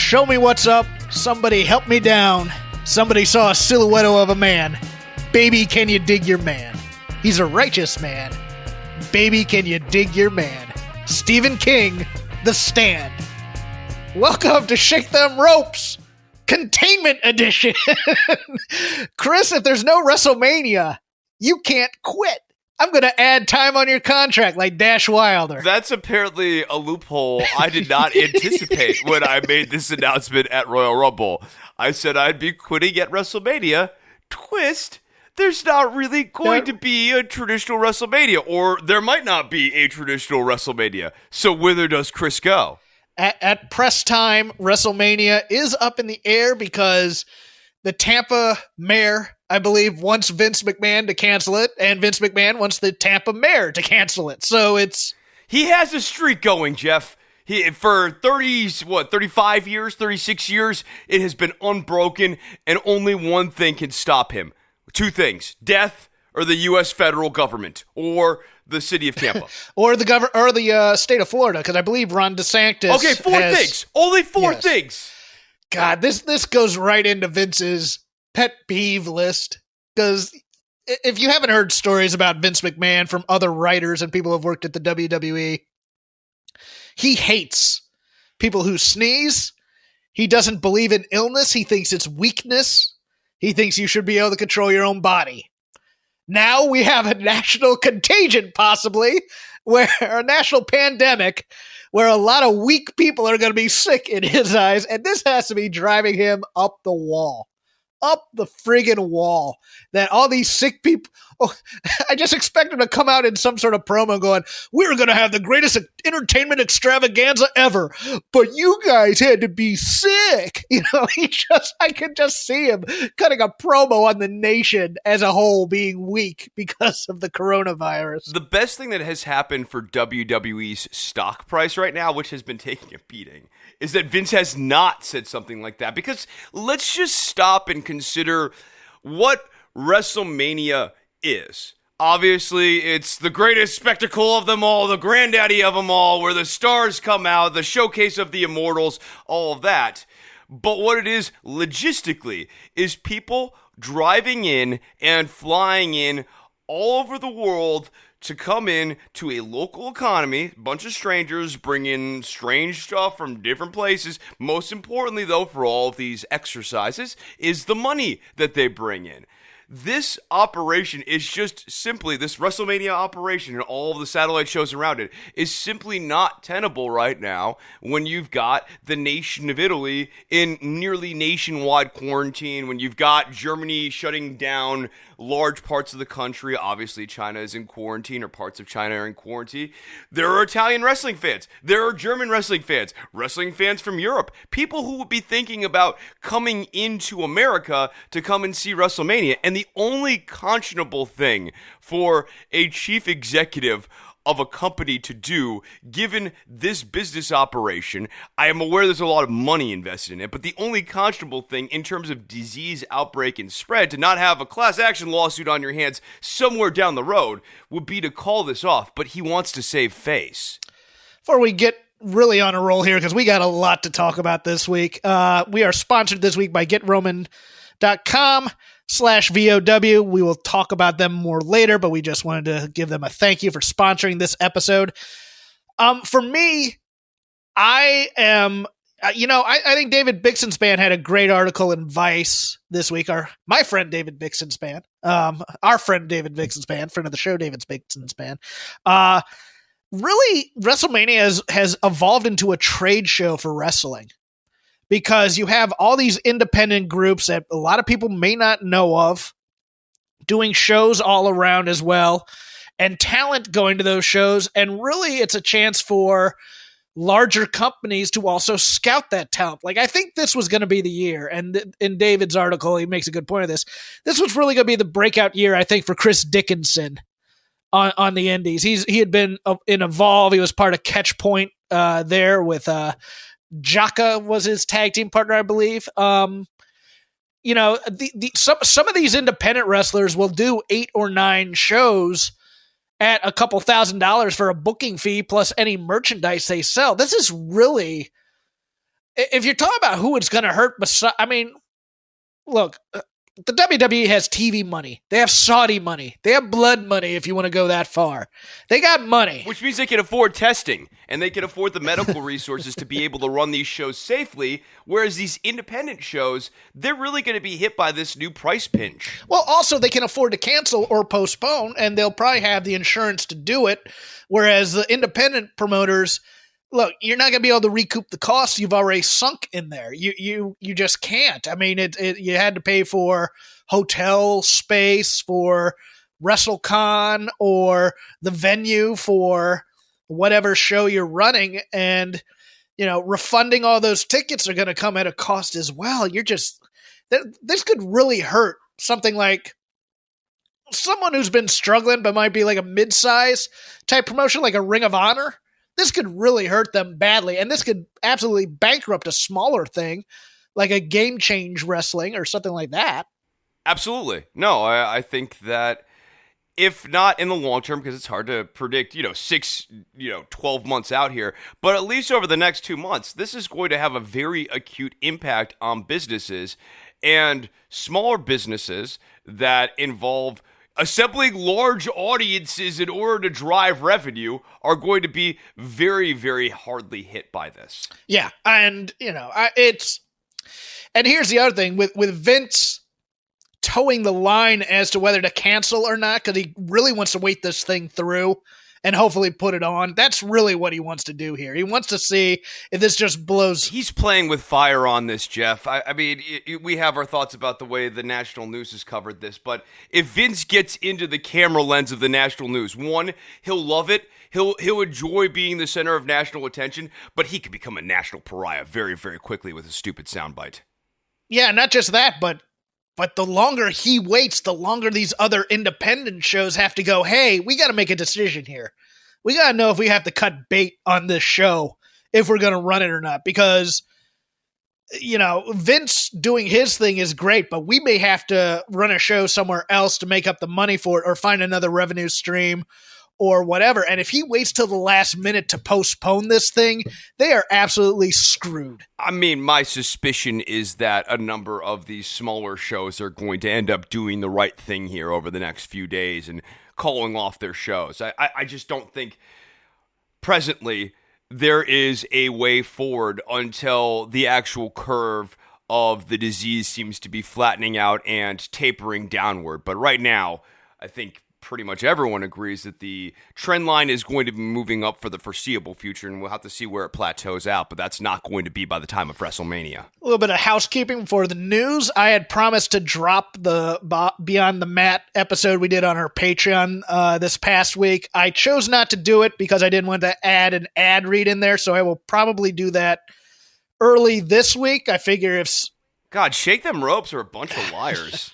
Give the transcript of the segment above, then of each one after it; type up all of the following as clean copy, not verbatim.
Show me what's up. Somebody help me down. Somebody saw a silhouette of a man. Baby, can you dig your man? He's a righteous man. Baby, can you dig your man? Stephen King, The Stand. Welcome to Shake Them Ropes, Containment Edition. Chris, if there's no WrestleMania, you can't quit. I'm going to add time on your contract like Dash Wilder. That's apparently a loophole I did not anticipate when I made this announcement at Royal Rumble. I said I'd be quitting at WrestleMania. Twist, there's not really going to be a traditional WrestleMania, or there might not be a traditional WrestleMania. So whither does Chris go? At press time, WrestleMania is up in the air because the Tampa mayor, I believe, wants Vince McMahon to cancel it, and Vince McMahon wants the Tampa mayor to cancel it. So he has a streak going, Jeff. For 35 years, 36 years, it has been unbroken, and only one thing can stop him. Two things: death, or the U.S. federal government, or the city of Tampa, or the state of Florida, because I believe Ron DeSantis. Okay, four things. Only four things. God, this goes right into Vince's pet peeve list, because if you haven't heard stories about Vince McMahon from other writers and people who have worked at the WWE, he hates people who sneeze. He doesn't believe in illness. He thinks it's weakness. He thinks you should be able to control your own body. Now we have a national contagion, possibly, where a national pandemic where a lot of weak people are going to be sick in his eyes, and this has to be driving him up the wall. Up the friggin' wall, that all these sick people. Oh, I just expect him to come out in some sort of promo going, "We're going to have the greatest entertainment extravaganza ever, but you guys had to be sick." You know, I could just see him cutting a promo on the nation as a whole being weak because of the coronavirus. The best thing that has happened for WWE's stock price right now, which has been taking a beating, is that Vince has not said something like that. Because let's just stop and consider what WrestleMania is. Obviously, it's the greatest spectacle of them all, the granddaddy of them all, where the stars come out, the showcase of the immortals, all of that. But what it is logistically is people driving in and flying in all over the world to come in to a local economy, a bunch of strangers bring in strange stuff from different places. Most importantly, though, for all of these exercises, is the money that they bring in. This operation is just simply, this WrestleMania operation and all of the satellite shows around it is simply not tenable right now when you've got the nation of Italy in nearly nationwide quarantine, when you've got Germany shutting down large parts of the country. Obviously, China is in quarantine, or parts of China are in quarantine. There are Italian wrestling fans. There are German wrestling fans from Europe, people who would be thinking about coming into America to come and see WrestleMania. And the only conscionable thing for a chief executive of a company to do, given this business operation, I am aware there's a lot of money invested in it, but the only conscionable thing in terms of disease outbreak and spread, to not have a class action lawsuit on your hands somewhere down the road, would be to call this off. But he wants to save face. Before we get really on a roll here, because we got a lot to talk about this week, we are sponsored this week by GetRoman.com/VOW. We will talk about them more later, but we just wanted to give them a thank you for sponsoring this episode. For me, I think David Bixenspan had a great article in Vice this week. My friend David Bixenspan, our friend David Bixenspan, friend of the show David Bixenspan, really WrestleMania has evolved into a trade show for wrestling. Because you have all these independent groups that a lot of people may not know of doing shows all around as well, and talent going to those shows. And really, it's a chance for larger companies to also scout that talent. Like, I think this was going to be the year. And in David's article, he makes a good point of this. This was really going to be the breakout year, I think, for Chris Dickinson on the indies. He had been in Evolve. He was part of Catchpoint there with Jaka was his tag team partner, I believe. Some of these independent wrestlers will do 8 or 9 shows at a couple $1,000s for a booking fee plus any merchandise they sell. This is really if you're talking about who it's going to hurt, I mean, look, the WWE has TV money. They have Saudi money. They have blood money, if you want to go that far. They got money. Which means they can afford testing, and they can afford the medical resources to be able to run these shows safely, whereas these independent shows, they're really going to be hit by this new price pinch. Well, also, they can afford to cancel or postpone, and they'll probably have the insurance to do it, whereas the independent promoters, look, you're not going to be able to recoup the costs you've already sunk in there. You just can't. I mean, you had to pay for hotel space for WrestleCon or the venue for whatever show you're running, and refunding all those tickets are going to come at a cost as well. This could really hurt something like someone who's been struggling but might be like a mid-size type promotion, like a Ring of Honor. This could really hurt them badly, and this could absolutely bankrupt a smaller thing like a Game Change Wrestling or something like that. Absolutely. No, I think that if not in the long term, because it's hard to predict, 12 months out here, but at least over the next 2 months, this is going to have a very acute impact on businesses and smaller businesses that involve assembling large audiences in order to drive revenue are going to be very, very hardly hit by this. Yeah, and and here's the other thing with Vince towing the line as to whether to cancel or not, because he really wants to wait this thing through and hopefully put it on. That's really what he wants to do here. He wants to see if this just blows. He's playing with fire on this, Jeff. I mean, we have our thoughts about the way the national news has covered this, but if Vince gets into the camera lens of the national news, one, he'll love it. He'll enjoy being the center of national attention, but he could become a national pariah very, very quickly with a stupid soundbite. Yeah, not just that, but the longer he waits, the longer these other independent shows have to go, hey, we got to make a decision here. We got to know if we have to cut bait on this show, if we're going to run it or not. Because, Vince doing his thing is great, but we may have to run a show somewhere else to make up the money for it or find another revenue stream or whatever. And if he waits till the last minute to postpone this thing, they are absolutely screwed. I mean, my suspicion is that a number of these smaller shows are going to end up doing the right thing here over the next few days and calling off their shows. I just don't think presently there is a way forward until the actual curve of the disease seems to be flattening out and tapering downward. But right now, I think pretty much everyone agrees that the trend line is going to be moving up for the foreseeable future, and we'll have to see where it plateaus out, but that's not going to be by the time of WrestleMania. A little bit of housekeeping for the news. I had promised to drop the Beyond the Mat episode we did on our Patreon this past week. I chose not to do it because I didn't want to add an ad read in there, so I will probably do that early this week. I figure if... God, Shake Them Ropes are a bunch of liars.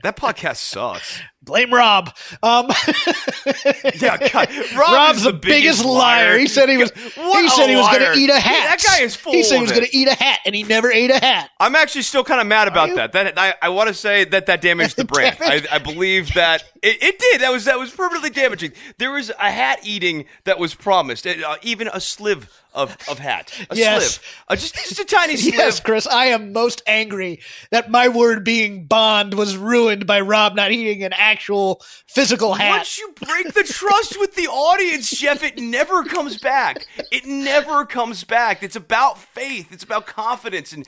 That podcast sucks. Blame Rob. Yeah, God. Rob's the biggest liar. He said he was going to eat a hat. Yeah, that guy is full of it. He said he was going to eat a hat, and he never ate a hat. I'm actually still kind of mad about that. I want to say that damaged the brand. I believe that it did. That was permanently damaging. There was a hat eating that was promised, even a sliv of hat. Yes. Sliv. Just a tiny sliv. Yes, Chris, I am most angry that my word being bond was ruined by Rob not eating an actual physical hat. Once you break the trust with the audience, Jeff, it never comes back. It never comes back. It's about faith. It's about confidence. And,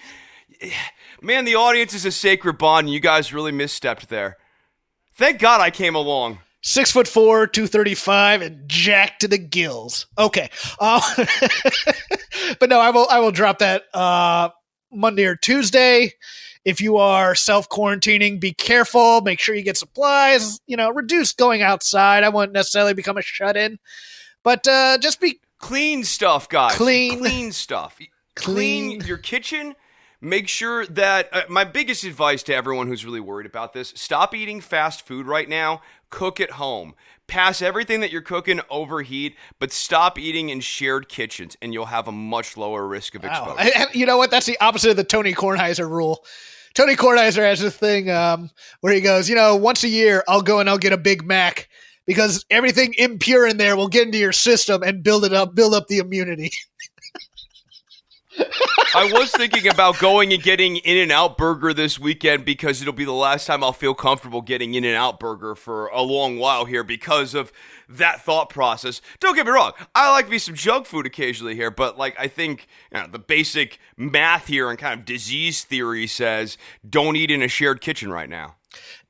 man, the audience is a sacred bond, and you guys really misstepped there. Thank God I came along. 6'4", 235, and jacked to the gills. Okay. But no, I will drop that Monday or Tuesday. If you are self-quarantining, be careful. Make sure you get supplies. Reduce going outside. I won't necessarily become a shut-in. But just be... Clean stuff, guys. Clean stuff. Clean your kitchen. Make sure that... my biggest advice to everyone who's really worried about this, stop eating fast food right now. Cook at home. Pass everything that you're cooking overheat, but stop eating in shared kitchens, and you'll have a much lower risk of exposure. You know what? That's the opposite of the Tony Kornheiser rule. Tony Kornheiser has this thing where he goes, once a year I'll go and I'll get a Big Mac because everything impure in there will get into your system and build up the immunity. I was thinking about going and getting In-N-Out Burger this weekend because it'll be the last time I'll feel comfortable getting In-N-Out Burger for a long while here because of that thought process. Don't get me wrong, I like me some junk food occasionally here, but like I think the basic math here and kind of disease theory says don't eat in a shared kitchen right now.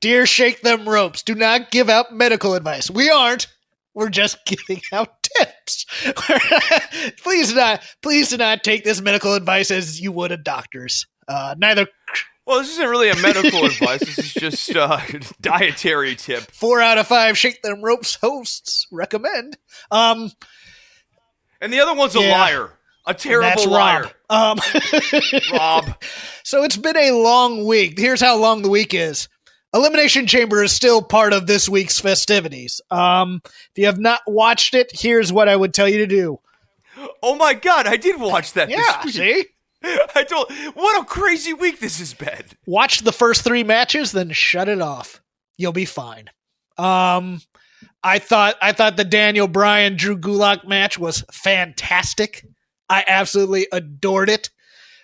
Dear, shake them ropes. Do not give out medical advice. We aren't. We're just giving out tips. Please do not take this medical advice as you would a doctor's. Neither. Well, this isn't really a medical advice. This is just dietary tip. 4 out of 5 shake them ropes hosts recommend. And the other one's a liar. A terrible liar. Rob. So it's been a long week. Here's how long the week is. Elimination Chamber is still part of this week's festivities. If you have not watched it, here's what I would tell you to do. Oh my God, I did watch that this week. See? What a crazy week this has been. Watch the first 3 matches, then shut it off. You'll be fine. I thought the Daniel Bryan Drew Gulak match was fantastic. I absolutely adored it.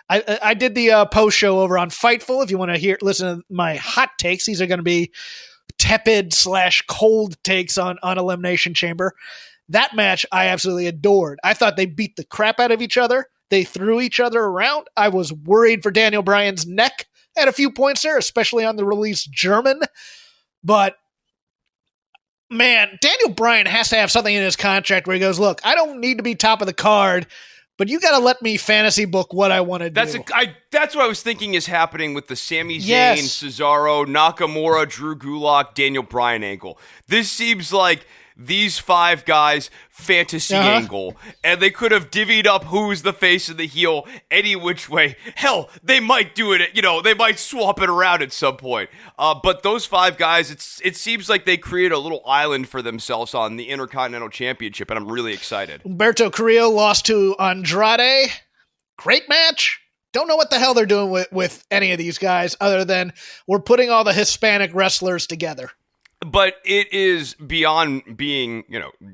I did the post show over on Fightful. If you want to listen to my hot takes, these are going to be tepid/cold takes on Elimination Chamber. That match I absolutely adored. I thought they beat the crap out of each other. They threw each other around. I was worried for Daniel Bryan's neck at a few points there, especially on the release German. But man, Daniel Bryan has to have something in his contract where he goes, look, I don't need to be top of the card, but you got to let me fantasy book what I want to do. That's what I was thinking is happening with the Sami Zayn, Cesaro, Nakamura, Drew Gulak, Daniel Bryan angle. This seems like these 5 guys' fantasy angle, and they could have divvied up who's the face and the heel any which way. Hell, they might do it. They might swap it around at some point. But those 5 guys, it seems like they create a little island for themselves on the Intercontinental Championship, and I'm really excited. Humberto Carrillo lost to Andrade. Great match. Don't know what the hell they're doing with any of these guys other than we're putting all the Hispanic wrestlers together. But it is beyond being,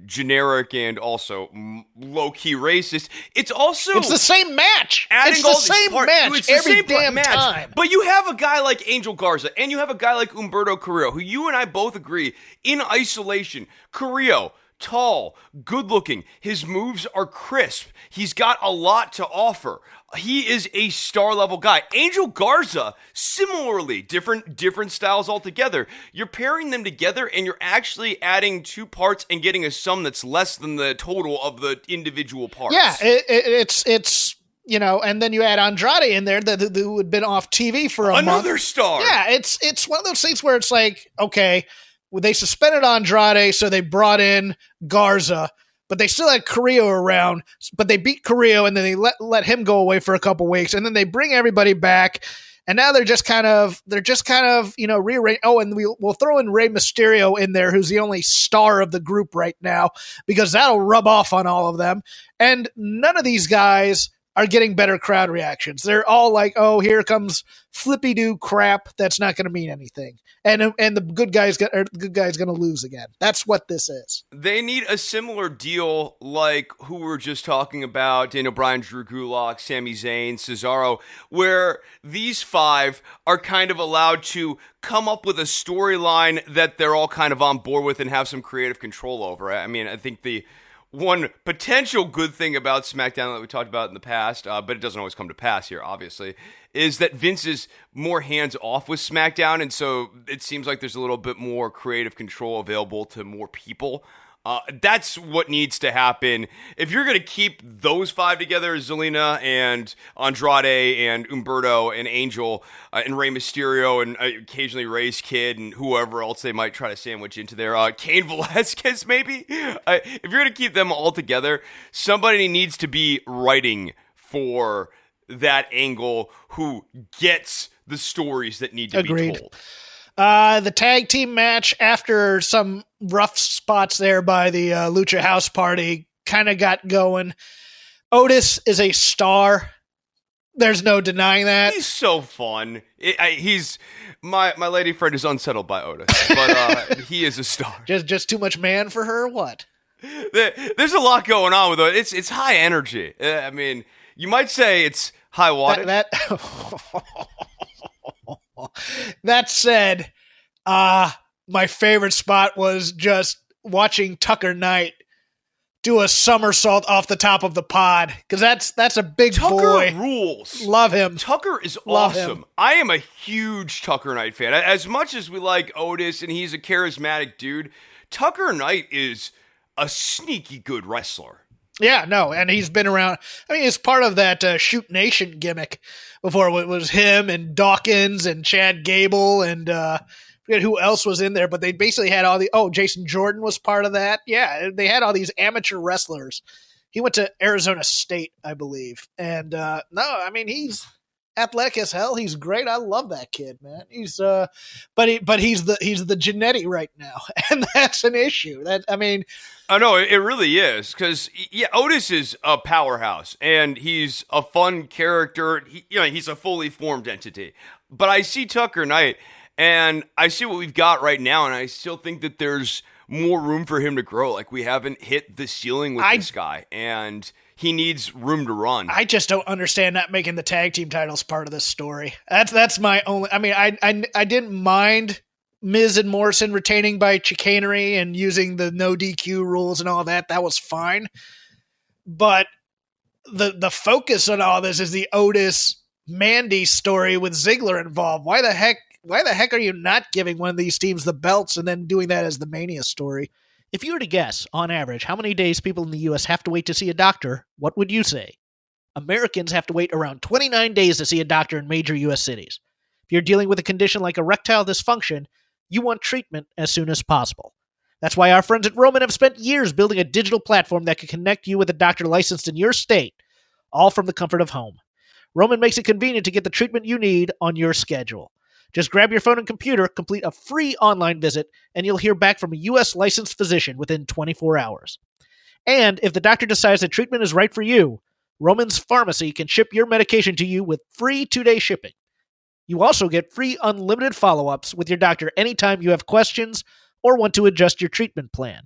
generic and also low-key racist. It's the same match. It's the same match every damn time. But you have a guy like Angel Garza, and you have a guy like Humberto Carrillo, who you and I both agree, in isolation, Carrillo, tall, good-looking. His moves are crisp. He's got a lot to offer. He is a star-level guy. Angel Garza, similarly, different styles altogether. You're pairing them together, and you're actually adding 2 parts and getting a sum that's less than the total of the individual parts. Yeah, it's and then you add Andrade in there who had been off TV for a month. Another star. Yeah, it's one of those things where it's like, okay, they suspended Andrade, so they brought in Garza, but they still had Carrillo around, but they beat Carrillo and then they let him go away for a couple weeks, and then they bring everybody back, and now they're just kind of rearrange. Oh, and we'll throw in Rey Mysterio in there, who's the only star of the group right now, because that'll rub off on all of them, and none of these guys are getting better crowd reactions. They're all like, oh, here comes flippy-doo crap that's not going to mean anything. And the good guy's going to lose again. That's what this is. They need a similar deal like who we're just talking about, Daniel Bryan, Drew Gulak, Sami Zayn, Cesaro, where these 5 are kind of allowed to come up with a storyline that they're all kind of on board with and have some creative control over. I mean, I think the one potential good thing about SmackDown that we talked about in the past, but it doesn't always come to pass here, obviously, is that Vince is more hands-off with SmackDown, and so it seems like there's a little bit more creative control available to more people. That's what needs to happen. If you're going to keep those 5 together, Zelina and Andrade and Humberto and Angel and Rey Mysterio and occasionally Rey's kid and whoever else they might try to sandwich into there, Cain Velasquez maybe. If you're going to keep them all together, somebody needs to be writing for that angle who gets the stories that need to be told. The tag team match, after some rough spots there by the Lucha House Party, kind of got going. Otis is a star. There's no denying that. He's so fun. He's my lady friend is unsettled by Otis, but he is a star. Just too much man for her. What? There's a lot going on with Otis. It's high energy. I mean, You might say it's high water. That said, my favorite spot was just watching Tucker Knight do a somersault off the top of the pod, because that's a big Tucker boy. Tucker rules. Love him. Tucker is Love awesome. him. I am a huge Tucker Knight fan. As much as we like Otis and he's a charismatic dude, Tucker Knight is a sneaky good wrestler. Yeah, no, and he's been around. I mean, he's part of that Shoot Nation gimmick before. It was him and Dawkins and Chad Gable and I forget who else was in there, but they basically had Jason Jordan was part of that. Yeah, they had all these amateur wrestlers. He went to Arizona State, I believe. And no, I mean, he's athletic as hell. He's great. I love that kid, man. He's but he's the Genetti right now, and that's an issue. I know it really is, because Otis is a powerhouse and he's a fun character. He's a fully formed entity. But I see Tucker Knight and I see what we've got right now, and I still think that there's more room for him to grow. Like, we haven't hit the ceiling with this guy, and he needs room to run. I just don't understand not making the tag team titles part of this story. That's my only. I mean, I didn't mind Miz and Morrison retaining by chicanery and using the no DQ rules and all that. That was fine. But the focus on all this is the Otis Mandy story with Ziggler involved. Why the heck are you not giving one of these teams the belts and then doing that as the Mania story? If you were to guess, on average, how many days people in the U.S. have to wait to see a doctor, what would you say? Americans have to wait around 29 days to see a doctor in major U.S. cities. If you're dealing with a condition like erectile dysfunction, you want treatment as soon as possible. That's why our friends at Roman have spent years building a digital platform that can connect you with a doctor licensed in your state, all from the comfort of home. Roman makes it convenient to get the treatment you need on your schedule. Just grab your phone and computer, complete a free online visit, and you'll hear back from a U.S. licensed physician within 24 hours. And if the doctor decides that treatment is right for you, Roman's Pharmacy can ship your medication to you with free 2-day shipping. You also get free unlimited follow-ups with your doctor anytime you have questions or want to adjust your treatment plan.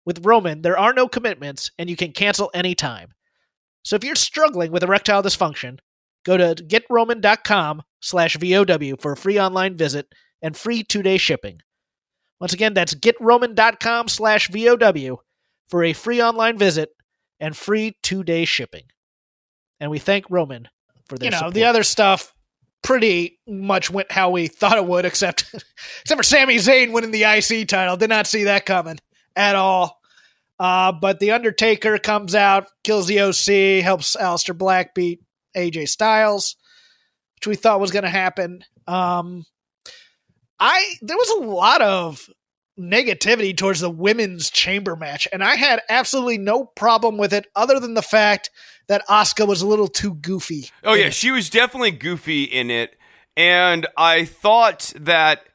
With Roman, there are no commitments, and you can cancel anytime. So if you're struggling with erectile dysfunction, go to getroman.com/VOW for a free online visit and free 2-day shipping. Once again, that's getroman.com/VOW for a free online visit and free 2-day shipping. And we thank Roman for their support. The other stuff pretty much went how we thought it would, except for Sami Zayn winning the IC title. Did not see that coming at all. But The Undertaker comes out, kills the OC, helps Aleister Black beat AJ Styles, which we thought was going to happen. There was a lot of negativity towards the women's chamber match, and I had absolutely no problem with it other than the fact that Asuka was a little too goofy. Oh, yeah, she was definitely goofy in it, and I thought that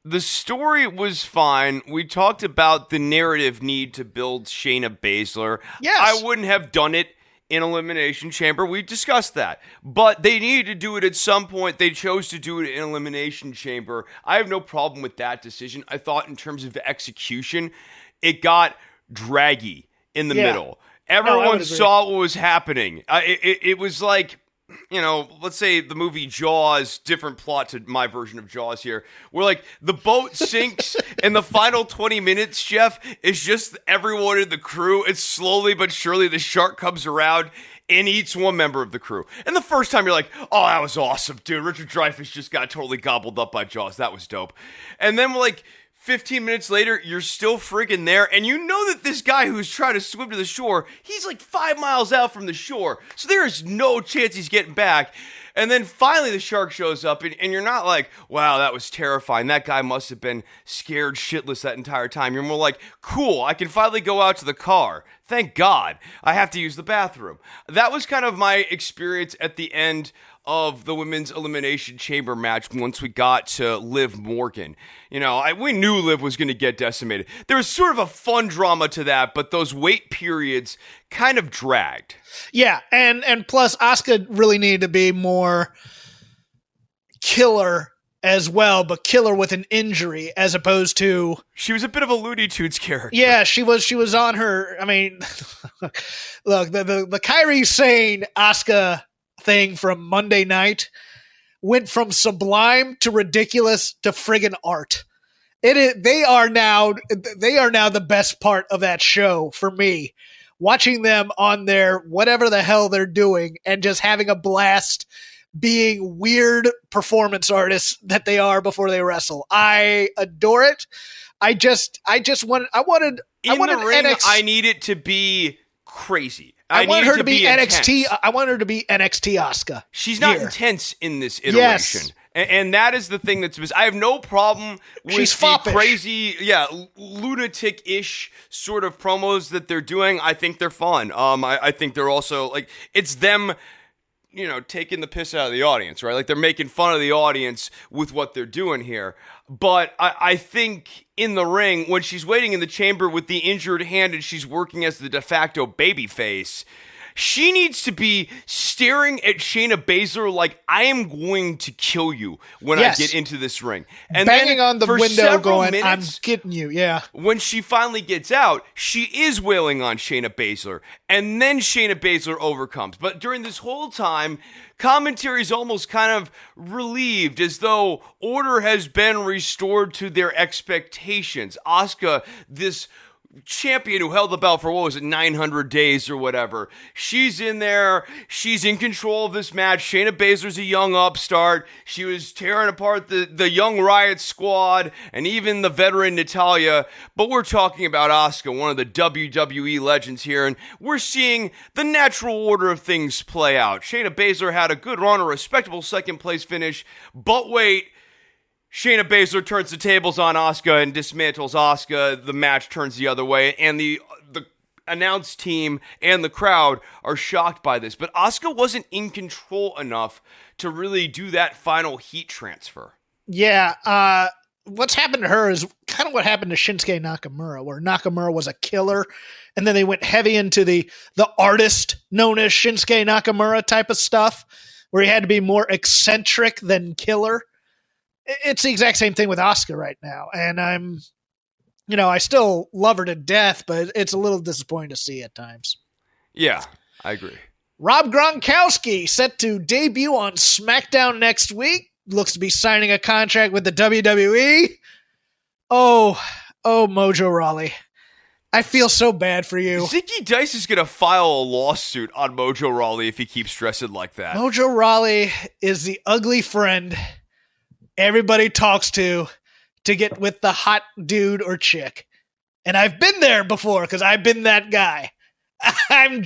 the story was fine. We talked about the narrative need to build Shayna Baszler. Yes. I wouldn't have done it in Elimination Chamber. We discussed that. But they needed to do it at some point. They chose to do it in Elimination Chamber. I have no problem with that decision. I thought in terms of execution, it got draggy in the middle. Everyone saw what was happening. It was like, let's say the movie Jaws, different plot to my version of Jaws here, where like the boat sinks and the final 20 minutes, Jeff, is just everyone in the crew. It's slowly but surely the shark comes around and eats one member of the crew. And the first time you're like, oh, that was awesome, dude. Richard Dreyfuss just got totally gobbled up by Jaws. That was dope. And then like 15 minutes later, you're still freaking there, and you know that this guy who's trying to swim to the shore, he's like 5 miles out from the shore, so there is no chance he's getting back. And then finally the shark shows up, and you're not like, wow, that was terrifying. That guy must have been scared shitless that entire time. You're more like, cool, I can finally go out to the car. Thank God. I have to use the bathroom. That was kind of my experience at the end of the Women's Elimination Chamber match once we got to Liv Morgan. We knew Liv was going to get decimated. There was sort of a fun drama to that, but those wait periods kind of dragged. Yeah, and plus Asuka really needed to be more killer as well, but kill her with an injury as opposed to... She was a bit of a Looney Tunes character. Yeah, she was on her... I mean, look, the Kairi Sane Asuka thing from Monday night went from sublime to ridiculous to friggin' art. They are now the best part of that show for me. Watching them on their whatever the hell they're doing and just having a blast being weird performance artists that they are before they wrestle. I adore it. I wanted in the ring. NXT. I need it to be crazy. I want her to be NXT. Intense. I want her to be NXT Asuka. She's not intense in this iteration. Yes. And that is the thing that's... I have no problem with She's the foppish. crazy, lunatic-ish sort of promos that they're doing. I think they're fun. I think they're also, like, it's them... taking the piss out of the audience, right? Like, they're making fun of the audience with what they're doing here. But I think in the ring, when she's waiting in the chamber with the injured hand and she's working as the de facto babyface, she needs to be staring at Shayna Baszler like, I am going to kill you when I get into this ring. And banging then on the window going, I'm getting you, yeah. When she finally gets out, she is wailing on Shayna Baszler. And then Shayna Baszler overcomes. But during this whole time, commentary is almost kind of relieved, as though order has been restored to their expectations. Asuka, this champion who held the belt for, 900 days or whatever. She's in there. She's in control of this match. Shayna Baszler's a young upstart. She was tearing apart the young Riot Squad and even the veteran Natalya. But we're talking about Asuka, one of the WWE legends here, and we're seeing the natural order of things play out. Shayna Baszler had a good run, a respectable second place finish, but wait, Shayna Baszler turns the tables on Asuka and dismantles Asuka. The match turns the other way, and the announce team and the crowd are shocked by this. But Asuka wasn't in control enough to really do that final heat transfer. Yeah, what's happened to her is kind of what happened to Shinsuke Nakamura, where Nakamura was a killer, and then they went heavy into the artist known as Shinsuke Nakamura type of stuff, where he had to be more eccentric than killer. It's the exact same thing with Asuka right now. And I still love her to death, but it's a little disappointing to see at times. Yeah, I agree. Rob Gronkowski set to debut on SmackDown next week. Looks to be signing a contract with the WWE. Oh, Mojo Rawley. I feel so bad for you. Zicky Dice is going to file a lawsuit on Mojo Rawley if he keeps dressing like that. Mojo Rawley is the ugly friend everybody talks to get with the hot dude or chick. And I've been there before because I've been that guy. And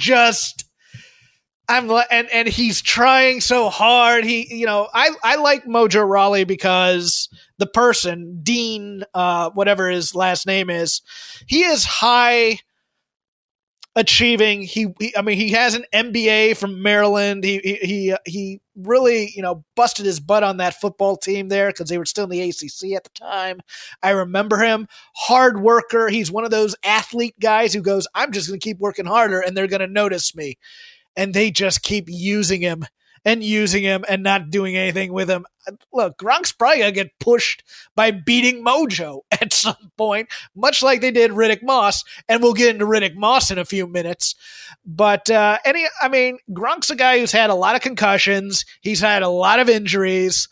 he's trying so hard. I like Mojo Rawley because the person, Dean, whatever his last name is, he is high achieving. He has an MBA from Maryland. He really, busted his butt on that football team there because they were still in the ACC at the time. I remember him. Hard worker. He's one of those athlete guys who goes, I'm just going to keep working harder and they're going to notice me. And they just keep using him and not doing anything with him. Look, Gronk's probably going to get pushed by beating Mojo at some point, much like they did Riddick Moss, and we'll get into Riddick Moss in a few minutes. But, Gronk's a guy who's had a lot of concussions. He's had a lot of injuries.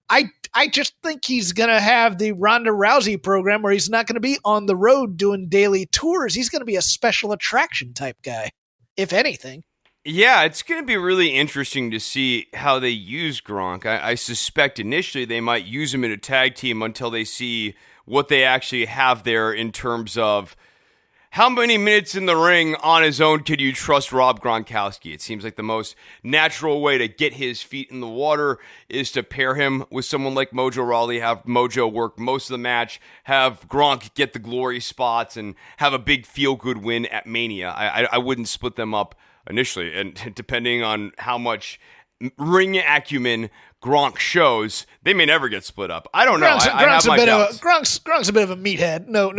I just think he's going to have the Ronda Rousey program where he's not going to be on the road doing daily tours. He's going to be a special attraction type guy, if anything. Yeah, it's going to be really interesting to see how they use Gronk. I suspect initially they might use him in a tag team until they see what they actually have there in terms of how many minutes in the ring on his own could you trust Rob Gronkowski. It seems like the most natural way to get his feet in the water is to pair him with someone like Mojo Rawley, have Mojo work most of the match, have Gronk get the glory spots, and have a big feel-good win at Mania. I wouldn't split them up initially, and depending on how much ring acumen Gronk shows, they may never get split up. I don't know. I have my doubts. Gronk's a bit of a meathead. No,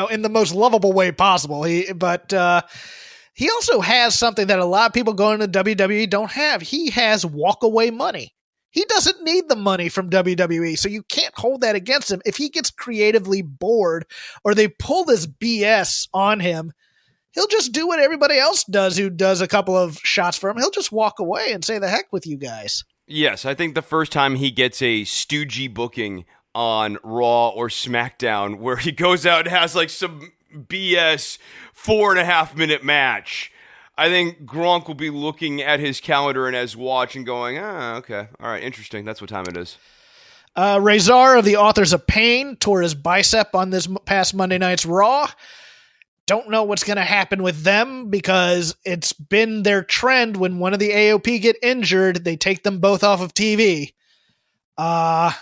in the most lovable way possible. He also has something that a lot of people going to WWE don't have. He has walk away money. He doesn't need the money from WWE, so you can't hold that against him. If he gets creatively bored or they pull this BS on him, he'll just do what everybody else does who does a couple of shots for him. He'll just walk away and say the heck with you guys. Yes, I think the first time he gets a stoogey booking on Raw or SmackDown where he goes out and has like some BS 4.5-minute match, I think Gronk will be looking at his calendar and his watch and going, okay, all right, interesting. That's what time it is. Razor of the Authors of Pain tore his bicep on this past Monday night's Raw. Don't know what's going to happen with them because it's been their trend when one of the AOP get injured, they take them both off of TV. I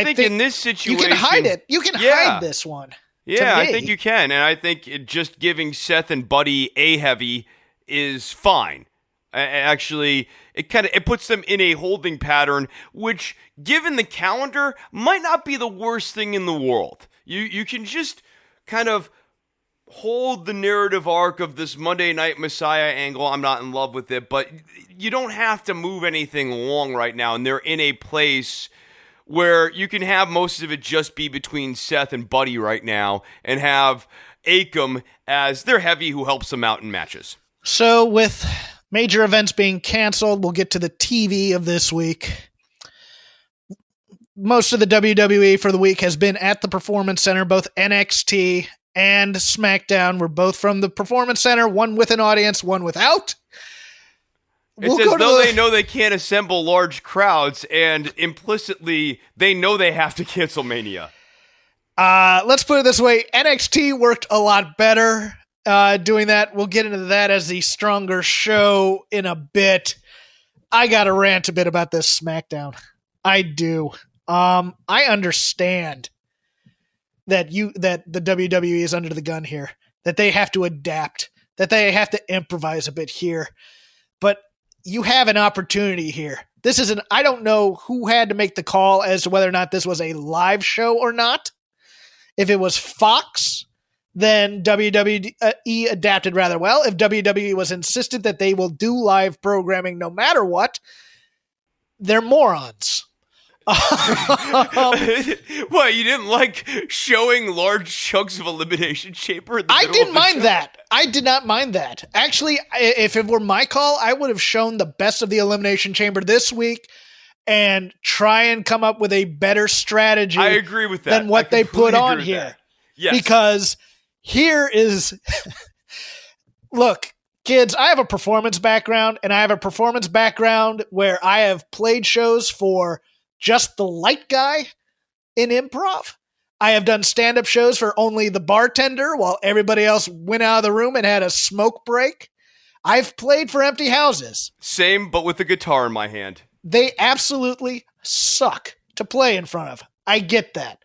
think in this situation, you can hide it. You can hide this one. Yeah, I think you can. And I think just giving Seth and Buddy a heavy is fine. Actually, it puts them in a holding pattern, which, given the calendar, might not be the worst thing in the world. You can just kind of hold the narrative arc of this Monday Night Messiah angle. I'm not in love with it, but you don't have to move anything long right now, and they're in a place where you can have most of it just be between Seth and Buddy right now, and have Akam as their heavy who helps them out in matches. So with major events being canceled, we'll get to the TV of this week. Most of the WWE for the week has been at the Performance Center. Both NXT and SmackDown were both from the Performance Center, one with an audience, one without. It's as though they know they can't assemble large crowds, and implicitly they know they have to cancel Mania. Let's put it this way. NXT worked a lot better doing that. We'll get into that as the stronger show in a bit. I got to rant a bit about this SmackDown. I do. I understand that the WWE is under the gun here, that they have to adapt, that they have to improvise a bit here. But you have an opportunity here. I don't know who had to make the call as to whether or not this was a live show or not. If it was Fox, then WWE adapted rather well. If WWE was insistent that they will do live programming no matter what, they're morons. What, you didn't like showing large chunks of Elimination Chamber in the I middle didn't of the mind show? that. I did not mind that. Actually, if it were my call, I would have shown the best of the Elimination Chamber this week and try and come up with a better strategy. I agree with that. Than what they put on here. Yes. Because here is look, kids, I have a performance background, and I have a performance background where I have played shows for just the light guy in improv. I have done stand-up shows for only the bartender while everybody else went out of the room and had a smoke break. I've played for empty houses. Same, but with a guitar in my hand. They absolutely suck to play in front of. I get that.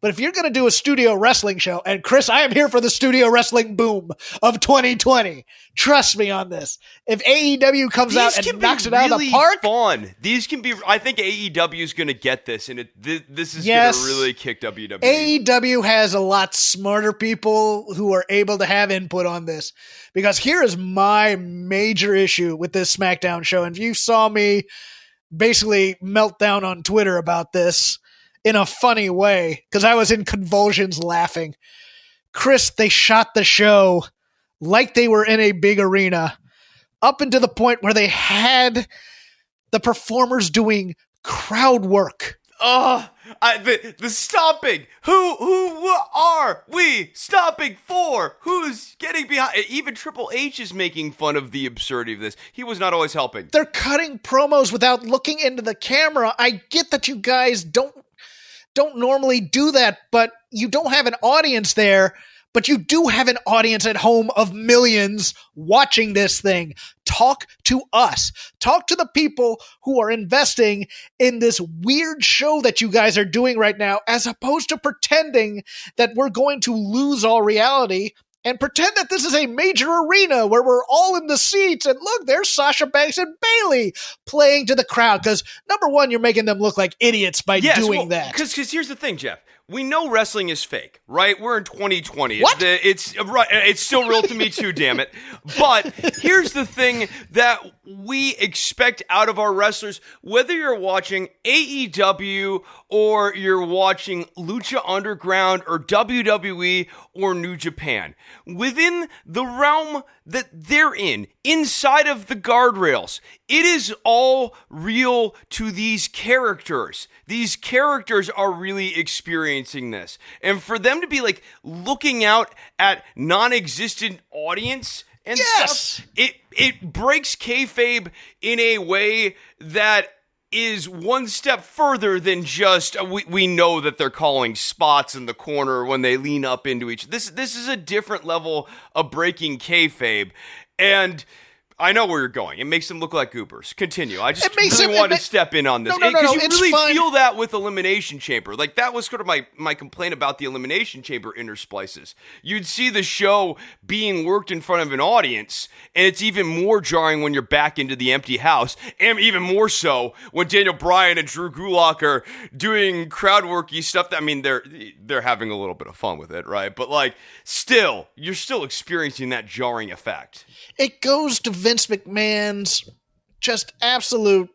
But if you're going to do a studio wrestling show, and Chris, I am here for the studio wrestling boom of 2020. Trust me on this. If AEW comes out and knocks it out of the park, fun. These can be. I think AEW is going to get this, and this is going to really kick WWE. AEW has a lot smarter people who are able to have input on this. Because here is my major issue with this SmackDown show, and if you saw me basically melt down on Twitter about this in a funny way, because I was in convulsions laughing. Chris, they shot the show like they were in a big arena, up until the point where they had the performers doing crowd work. The stopping. Who are we stopping for? Who's getting behind? Even Triple H is making fun of the absurdity of this. He was not always helping. They're cutting promos without looking into the camera. I get that you guys don't normally do that, but you don't have an audience there, but you do have an audience at home of millions watching this thing. Talk to us. Talk to the people who are investing in this weird show that you guys are doing right now, as opposed to pretending that we're going to lose all reality and pretend that this is a major arena where we're all in the seats and look, there's Sasha Banks and Bayley playing to the crowd. Because number one, you're making them look like idiots by doing that. Because here's the thing, Jeff. we know wrestling is fake, right? We're in 2020. What? It's right. It's still real to me too, damn it. But here's the thing that we expect out of our wrestlers, whether you're watching AEW or you're watching Lucha Underground or WWE or New Japan. Within the realm that they're in, inside of the guardrails, it is all real to these characters. These characters are really experiencing this. And for them to be like looking out at non-existent audience and stuff, it breaks kayfabe in a way that is one step further than just we know that they're calling spots in the corner when they lean up into each. This is a different level of breaking kayfabe, and I know where you're going. It makes them look like goobers. Continue. I just really wanted to step in on this. No, Because you it's really fine. feel that with Elimination Chamber. Like, that was sort of my complaint about the Elimination Chamber intersplices. You'd see the show being worked in front of an audience, and it's even more jarring when you're back into the empty house, and even more so when Daniel Bryan and Drew Gulak are doing crowd worky stuff. I mean, they're having a little bit of fun with it, right? But, like, still, you're still experiencing that jarring effect. It goes to Vince McMahon's just absolute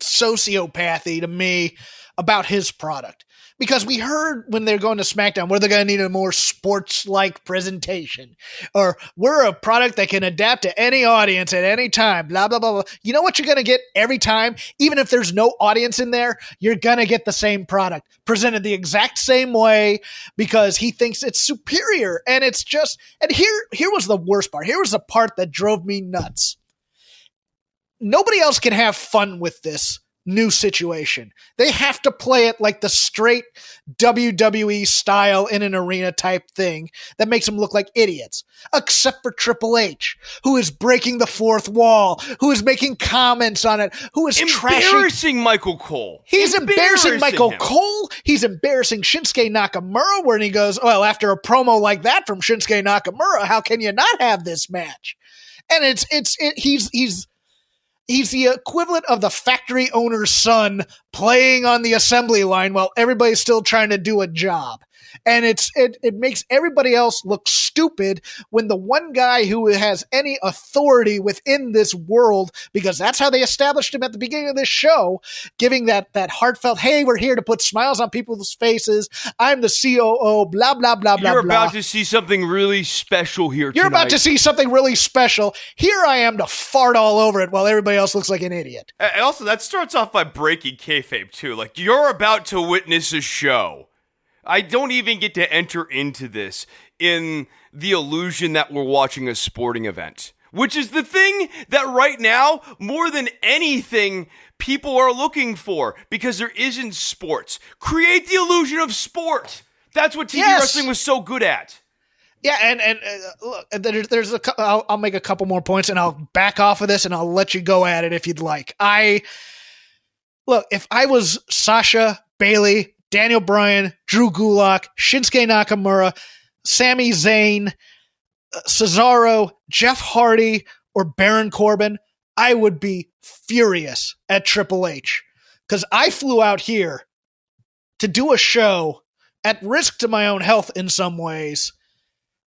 sociopathy to me about his product. Because we heard when they're going to SmackDown where they're going to need a more sports-like presentation. Or we're a product that can adapt to any audience at any time, blah, blah, blah, blah. You know what you're going to get every time? Even if there's no audience in there, you're going to get the same product presented the exact same way because he thinks it's superior. And it's just, and here was the worst part. Here was the part that drove me nuts. Nobody else can have fun with this new situation. They have to play it like the straight WWE style in an arena type thing that makes them look like idiots, except for Triple H, who is breaking the fourth wall, who is making comments on it, who is embarrassing Michael Cole. He's embarrassing Michael Cole. He's embarrassing Shinsuke Nakamura when he goes, well, after a promo like that from Shinsuke Nakamura, how can you not have this match? And he's the equivalent of the factory owner's son playing on the assembly line while everybody's still trying to do a job. And it makes everybody else look stupid when the one guy who has any authority within this world, because that's how they established him at the beginning of this show, giving that heartfelt, hey, we're here to put smiles on people's faces. I'm the COO, blah, blah, blah, blah, You're blah. about to see something really special here tonight. You're about to see something really special. Here I am to fart all over it while everybody else looks like an idiot. And also, that starts off by breaking kayfabe, too. Like, you're about to witness a show. I don't even get to enter into this in the illusion that we're watching a sporting event, which is the thing that right now, more than anything, people are looking for because there isn't sports. Create the illusion of sport. That's what TV wrestling was so good at. Yeah, and look, I'll make a couple more points and I'll back off of this and I'll let you go at it if you'd like. Look, if I was Sasha, Bayley, Daniel Bryan, Drew Gulak, Shinsuke Nakamura, Sami Zayn, Cesaro, Jeff Hardy, or Baron Corbin, I would be furious at Triple H because I flew out here to do a show at risk to my own health in some ways,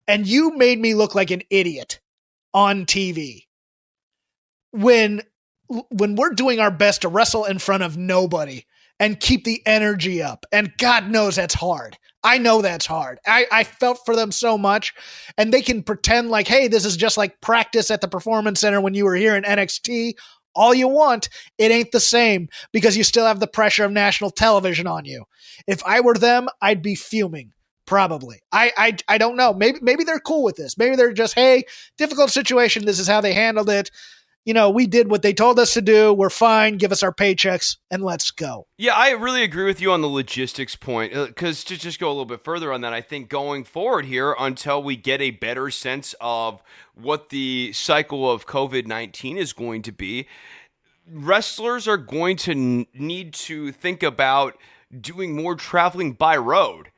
and you made me look like an idiot on TV. When we're doing our best to wrestle in front of nobody and keep the energy up. And God knows that's hard. I know that's hard. I felt for them so much. And they can pretend like, hey, this is just like practice at the Performance Center when you were here in NXT. All you want. It ain't the same because you still have the pressure of national television on you. If I were them, I'd be fuming. Probably. I don't know. Maybe they're cool with this. Maybe they're just, hey, difficult situation. This is how they handled it. You know, we did what they told us to do. We're fine. Give us our paychecks and let's go. Yeah, I really agree with you on the logistics point. Because to just go a little bit further on that, I think going forward here, until we get a better sense of what the cycle of COVID-19 is going to be, wrestlers are going to need to think about doing more traveling by road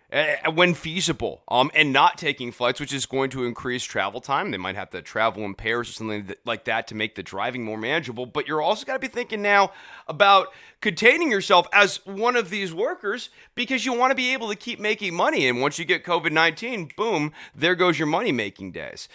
when feasible, and not taking flights, which is going to increase travel time. They might have to travel in pairs or something like that to make the driving more manageable. But you're also got to be thinking now about containing yourself as one of these workers, because you want to be able to keep making money. And once you get COVID-19, boom, there goes your money-making days.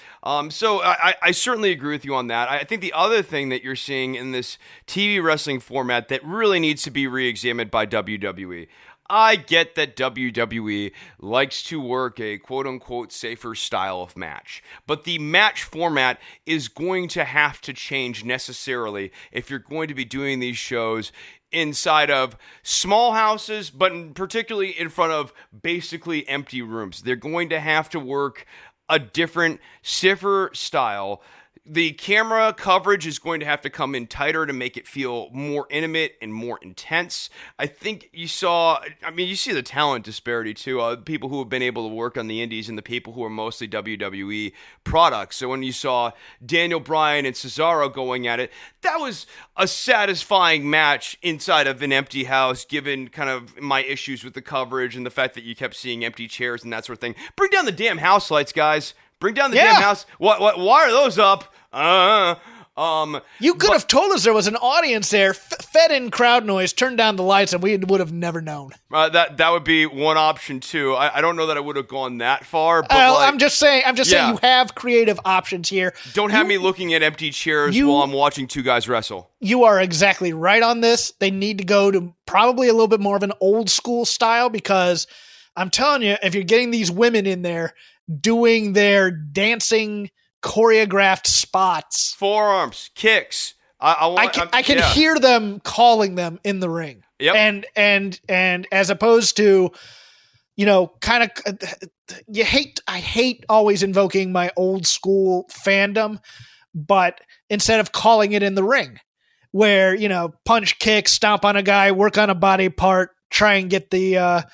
So I certainly agree with you on that. I think the other thing that you're seeing in this TV wrestling format that really needs to be re-examined by WWE. I get that WWE likes to work a quote-unquote safer style of match, but the match format is going to have to change necessarily if you're going to be doing these shows inside of small houses, but particularly in front of basically empty rooms. They're going to have to work a different, stiffer style. The camera coverage is going to have to come in tighter to make it feel more intimate and more intense. I think you see the talent disparity too. People who have been able to work on the indies and the people who are mostly WWE products. So when you saw Daniel Bryan and Cesaro going at it, that was a satisfying match inside of an empty house, given kind of my issues with the coverage and the fact that you kept seeing empty chairs and that sort of thing. Bring down the damn house lights, guys. Bring down the damn house. What? Why are those up? You could have told us there was an audience there, fed in crowd noise, turned down the lights, and we would have never known. That would be one option too. I don't know that I would have gone that far. But I'm just saying you have creative options here. Don't have me looking at empty chairs while I'm watching two guys wrestle. You are exactly right on this. They need to go to probably a little bit more of an old school style, because I'm telling you, if you're getting these women in there doing their dancing choreographed spots, forearms, kicks, I can hear them calling them in the ring. Yep. And as opposed to, I hate always invoking my old school fandom, but instead of calling it in the ring, where, punch, kick, stomp on a guy, work on a body part, try and get the,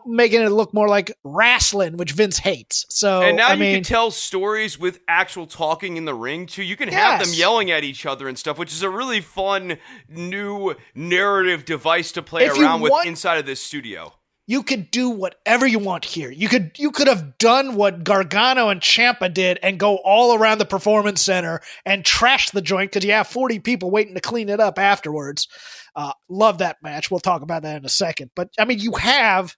making it look more like wrestling, which Vince hates. So, and now you can tell stories with actual talking in the ring too. You can have them yelling at each other and stuff, which is a really fun new narrative device to play around with inside of this studio. You could do whatever you want here. You could have done what Gargano and Ciampa did and go all around the Performance Center and trash the joint, because you have 40 people waiting to clean it up afterwards. Love that match. We'll talk about that in a second. But, you have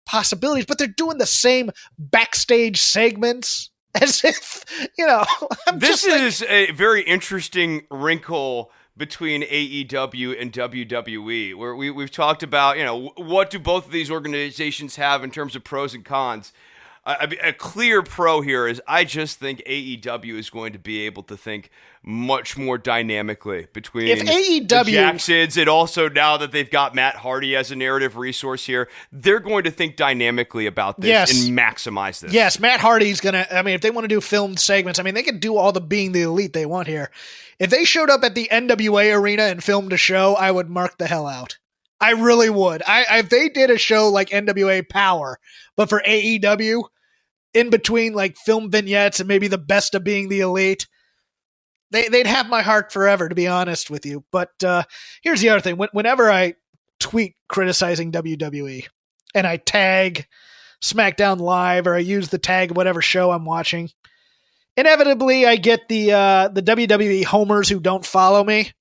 possibilities, but they're doing the same backstage segments as if, This is a very interesting wrinkle between AEW and WWE, where we've talked about, what do both of these organizations have in terms of pros and cons. A clear pro here is I just think AEW is going to be able to think much more dynamically between the Jacksons, and also now that they've got Matt Hardy as a narrative resource here, they're going to think dynamically about this and maximize this. Yes, Matt Hardy's going to, if they want to do filmed segments, they can do all the being the elite they want here. If they showed up at the NWA arena and filmed a show, I would mark the hell out. I really would. If they did a show like NWA Power, but for AEW, in between like film vignettes and maybe the best of being the elite, they'd have my heart forever, to be honest with you. But here's the other thing. Whenever I tweet criticizing WWE and I tag SmackDown Live, or I use the tag of whatever show I'm watching, inevitably I get the WWE homers who don't follow me,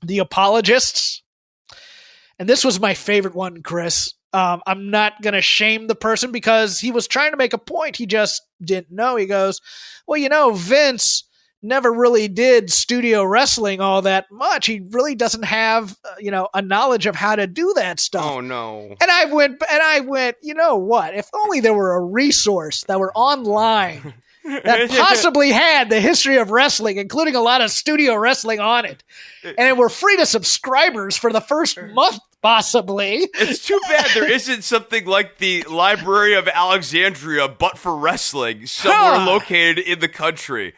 the apologists. And this was my favorite one, Chris. I'm not going to shame the person because he was trying to make a point. He just didn't know. He goes, well, Vince never really did studio wrestling all that much. He really doesn't have, a knowledge of how to do that stuff. Oh, no. And I went, you know what? If only there were a resource that were online that possibly had the history of wrestling, including a lot of studio wrestling on it. And it were free to subscribers for the first month, possibly. It's too bad there isn't something like the Library of Alexandria, but for wrestling, somewhere located in the country.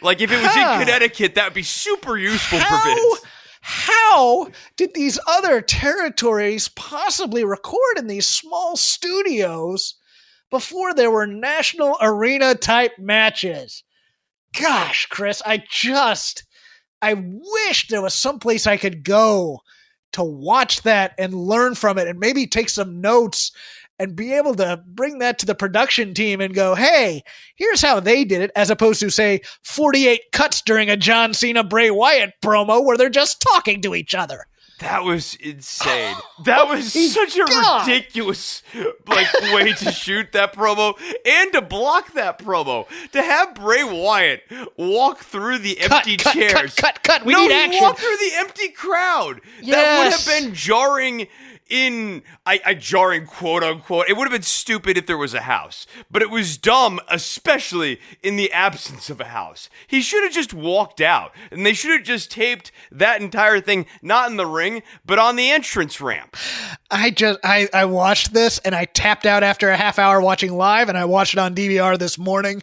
Like, if it was in Connecticut, that would be super useful for Vince. How did these other territories possibly record in these small studios before there were national arena type matches? Gosh, Chris, I wish there was someplace I could go to watch that and learn from it and maybe take some notes and be able to bring that to the production team and go, hey, here's how they did it, as opposed to, say, 48 cuts during a John Cena Bray Wyatt promo where they're just talking to each other. That was insane. That was such a ridiculous way to shoot that promo and to block that promo. To have Bray Wyatt walk through the empty chairs. Cut. We need action. Walk through the empty crowd. Yes. That would have been jarring jarring, quote unquote. It would have been stupid if there was a house, but it was dumb, especially in the absence of a house. He should have just walked out, and they should have just taped that entire thing, not in the ring, but on the entrance ramp. I watched this, and I tapped out after a half hour watching live, and I watched it on DVR this morning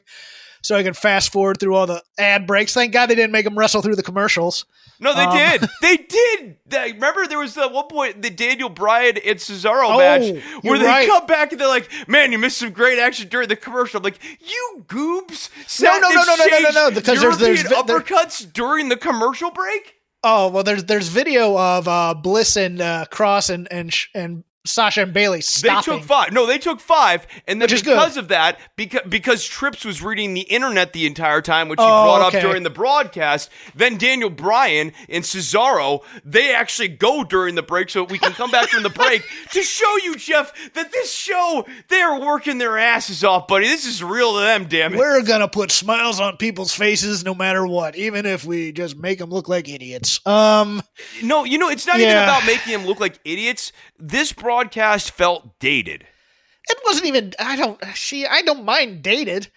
so I could fast forward through all the ad breaks. Thank God they didn't make them wrestle through the commercials. No, they did. They did. Remember, there was at one point the Daniel Bryan and Cesaro match where they come back and they're like, "Man, you missed some great action during the commercial." I'm like, "You goobs!" No. Because there's uppercuts during the commercial break. Oh well, there's video of Bliss and Cross and Sasha and Bailey stopping. They took 5. No, they took 5, and then because good. of that, because Trips was reading the internet the entire time, which he brought up during the broadcast, then Daniel Bryan and Cesaro, they actually go during the break so we can come back from the break to show you, Jeff, that this show, they are working their asses off, buddy. This is real to them, damn it. We're going to put smiles on people's faces no matter what, even if we just make them look like idiots. No, it's not even about making them look like idiots. This broadcast felt dated. It wasn't even. I don't mind dated.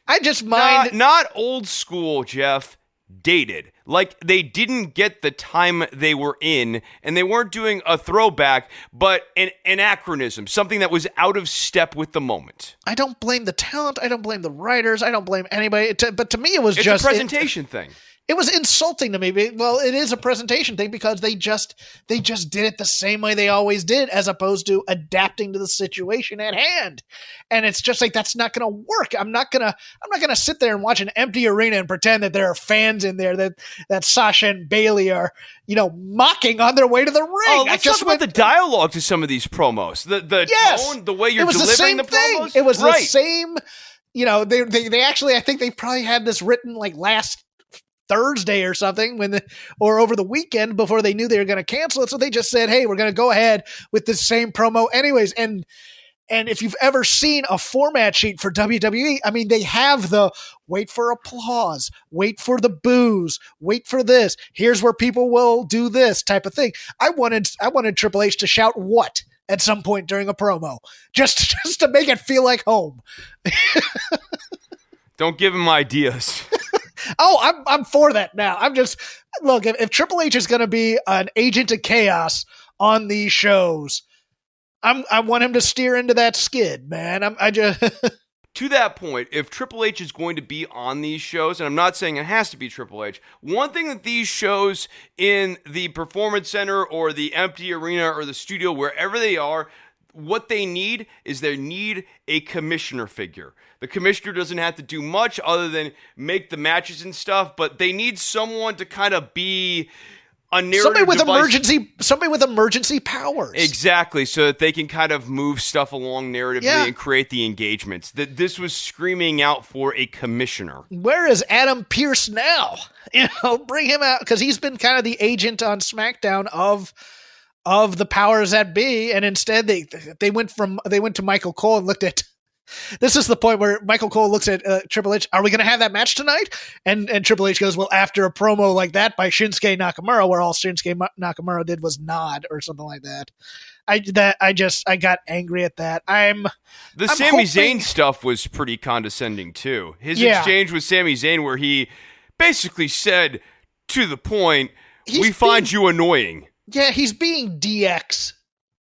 I just mind not old school, Jeff. Dated. Like they didn't get the time they were in, and they weren't doing a throwback, but an anachronism, something that was out of step with the moment. I don't blame the talent. I don't blame the writers. I don't blame anybody. But to me, it was it's just a presentation thing. It was insulting to me. Well, it is a presentation thing because they just did it the same way they always did, as opposed to adapting to the situation at hand. And it's just like, that's not going to work. I'm not going to sit there and watch an empty arena and pretend that there are fans in there that Sasha and Bailey are, mocking on their way to the ring. Oh, let's talk about the dialogue to some of these promos. The tone, the way you're delivering the promos. It was the same. They actually, I think they probably had this written like last Thursday or something or over the weekend before they knew they were going to cancel it. So they just said, hey, we're going to go ahead with the same promo anyways. And if you've ever seen a format sheet for WWE, I mean, they have the wait for applause, wait for the boos, wait for this. Here's where people will do this type of thing. I wanted Triple H to shout what at some point during a promo, just to make it feel like home. Don't give him ideas. Oh, I'm for that now. I'm just look, if Triple H is going to be an agent of chaos on these shows, I want him to steer into that skid, man. I just To that point, if Triple H is going to be on these shows, and I'm not saying it has to be Triple H, one thing that these shows in the Performance Center or the empty arena or the studio, wherever they are, what they need is they need a commissioner figure. The commissioner doesn't have to do much other than make the matches and stuff, but they need someone to kind of be a narrative somebody with emergency powers. Exactly, so that they can kind of move stuff along narratively and create the engagements. That this was screaming out for a commissioner. Where is Adam Pearce now? Bring him out, because he's been kind of the agent on SmackDown of the powers that be, and instead they went to Michael Cole and looked at. This is the point where Michael Cole looks at Triple H. Are we going to have that match tonight? And Triple H goes, well, after a promo like that by Shinsuke Nakamura, where all Shinsuke Nakamura did was nod or something like that. I got angry at that. The Sami Zayn stuff was pretty condescending too. His exchange with Sami Zayn, where he basically said to the point, "We find you annoying." Yeah, he's being DX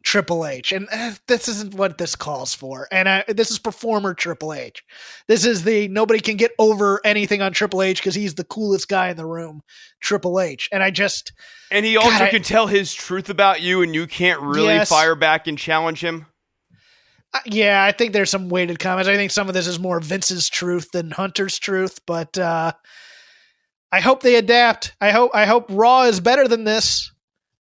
Triple H, and this isn't what this calls for. And this is performer Triple H. This is nobody can get over anything on Triple H because he's the coolest guy in the room, Triple H. And he also can tell his truth about you, and you can't really fire back and challenge him. I think there's some weighted comments. I think some of this is more Vince's truth than Hunter's truth, but I hope they adapt. I hope Raw is better than this.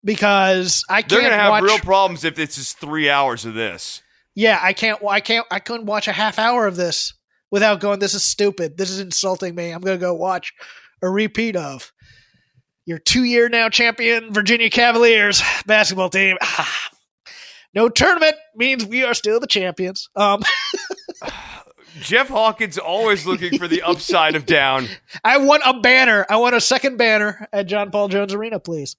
Because they're going to have real problems if it's just 3 hours of this. Yeah, I couldn't watch a half hour of this without going, this is stupid. This is insulting me. I'm going to go watch a repeat of your 2-year now champion Virginia Cavaliers basketball team. No tournament means we are still the champions. Jeff Hawkins always looking for the upside of down. I want a banner. I want a second banner at John Paul Jones Arena, please.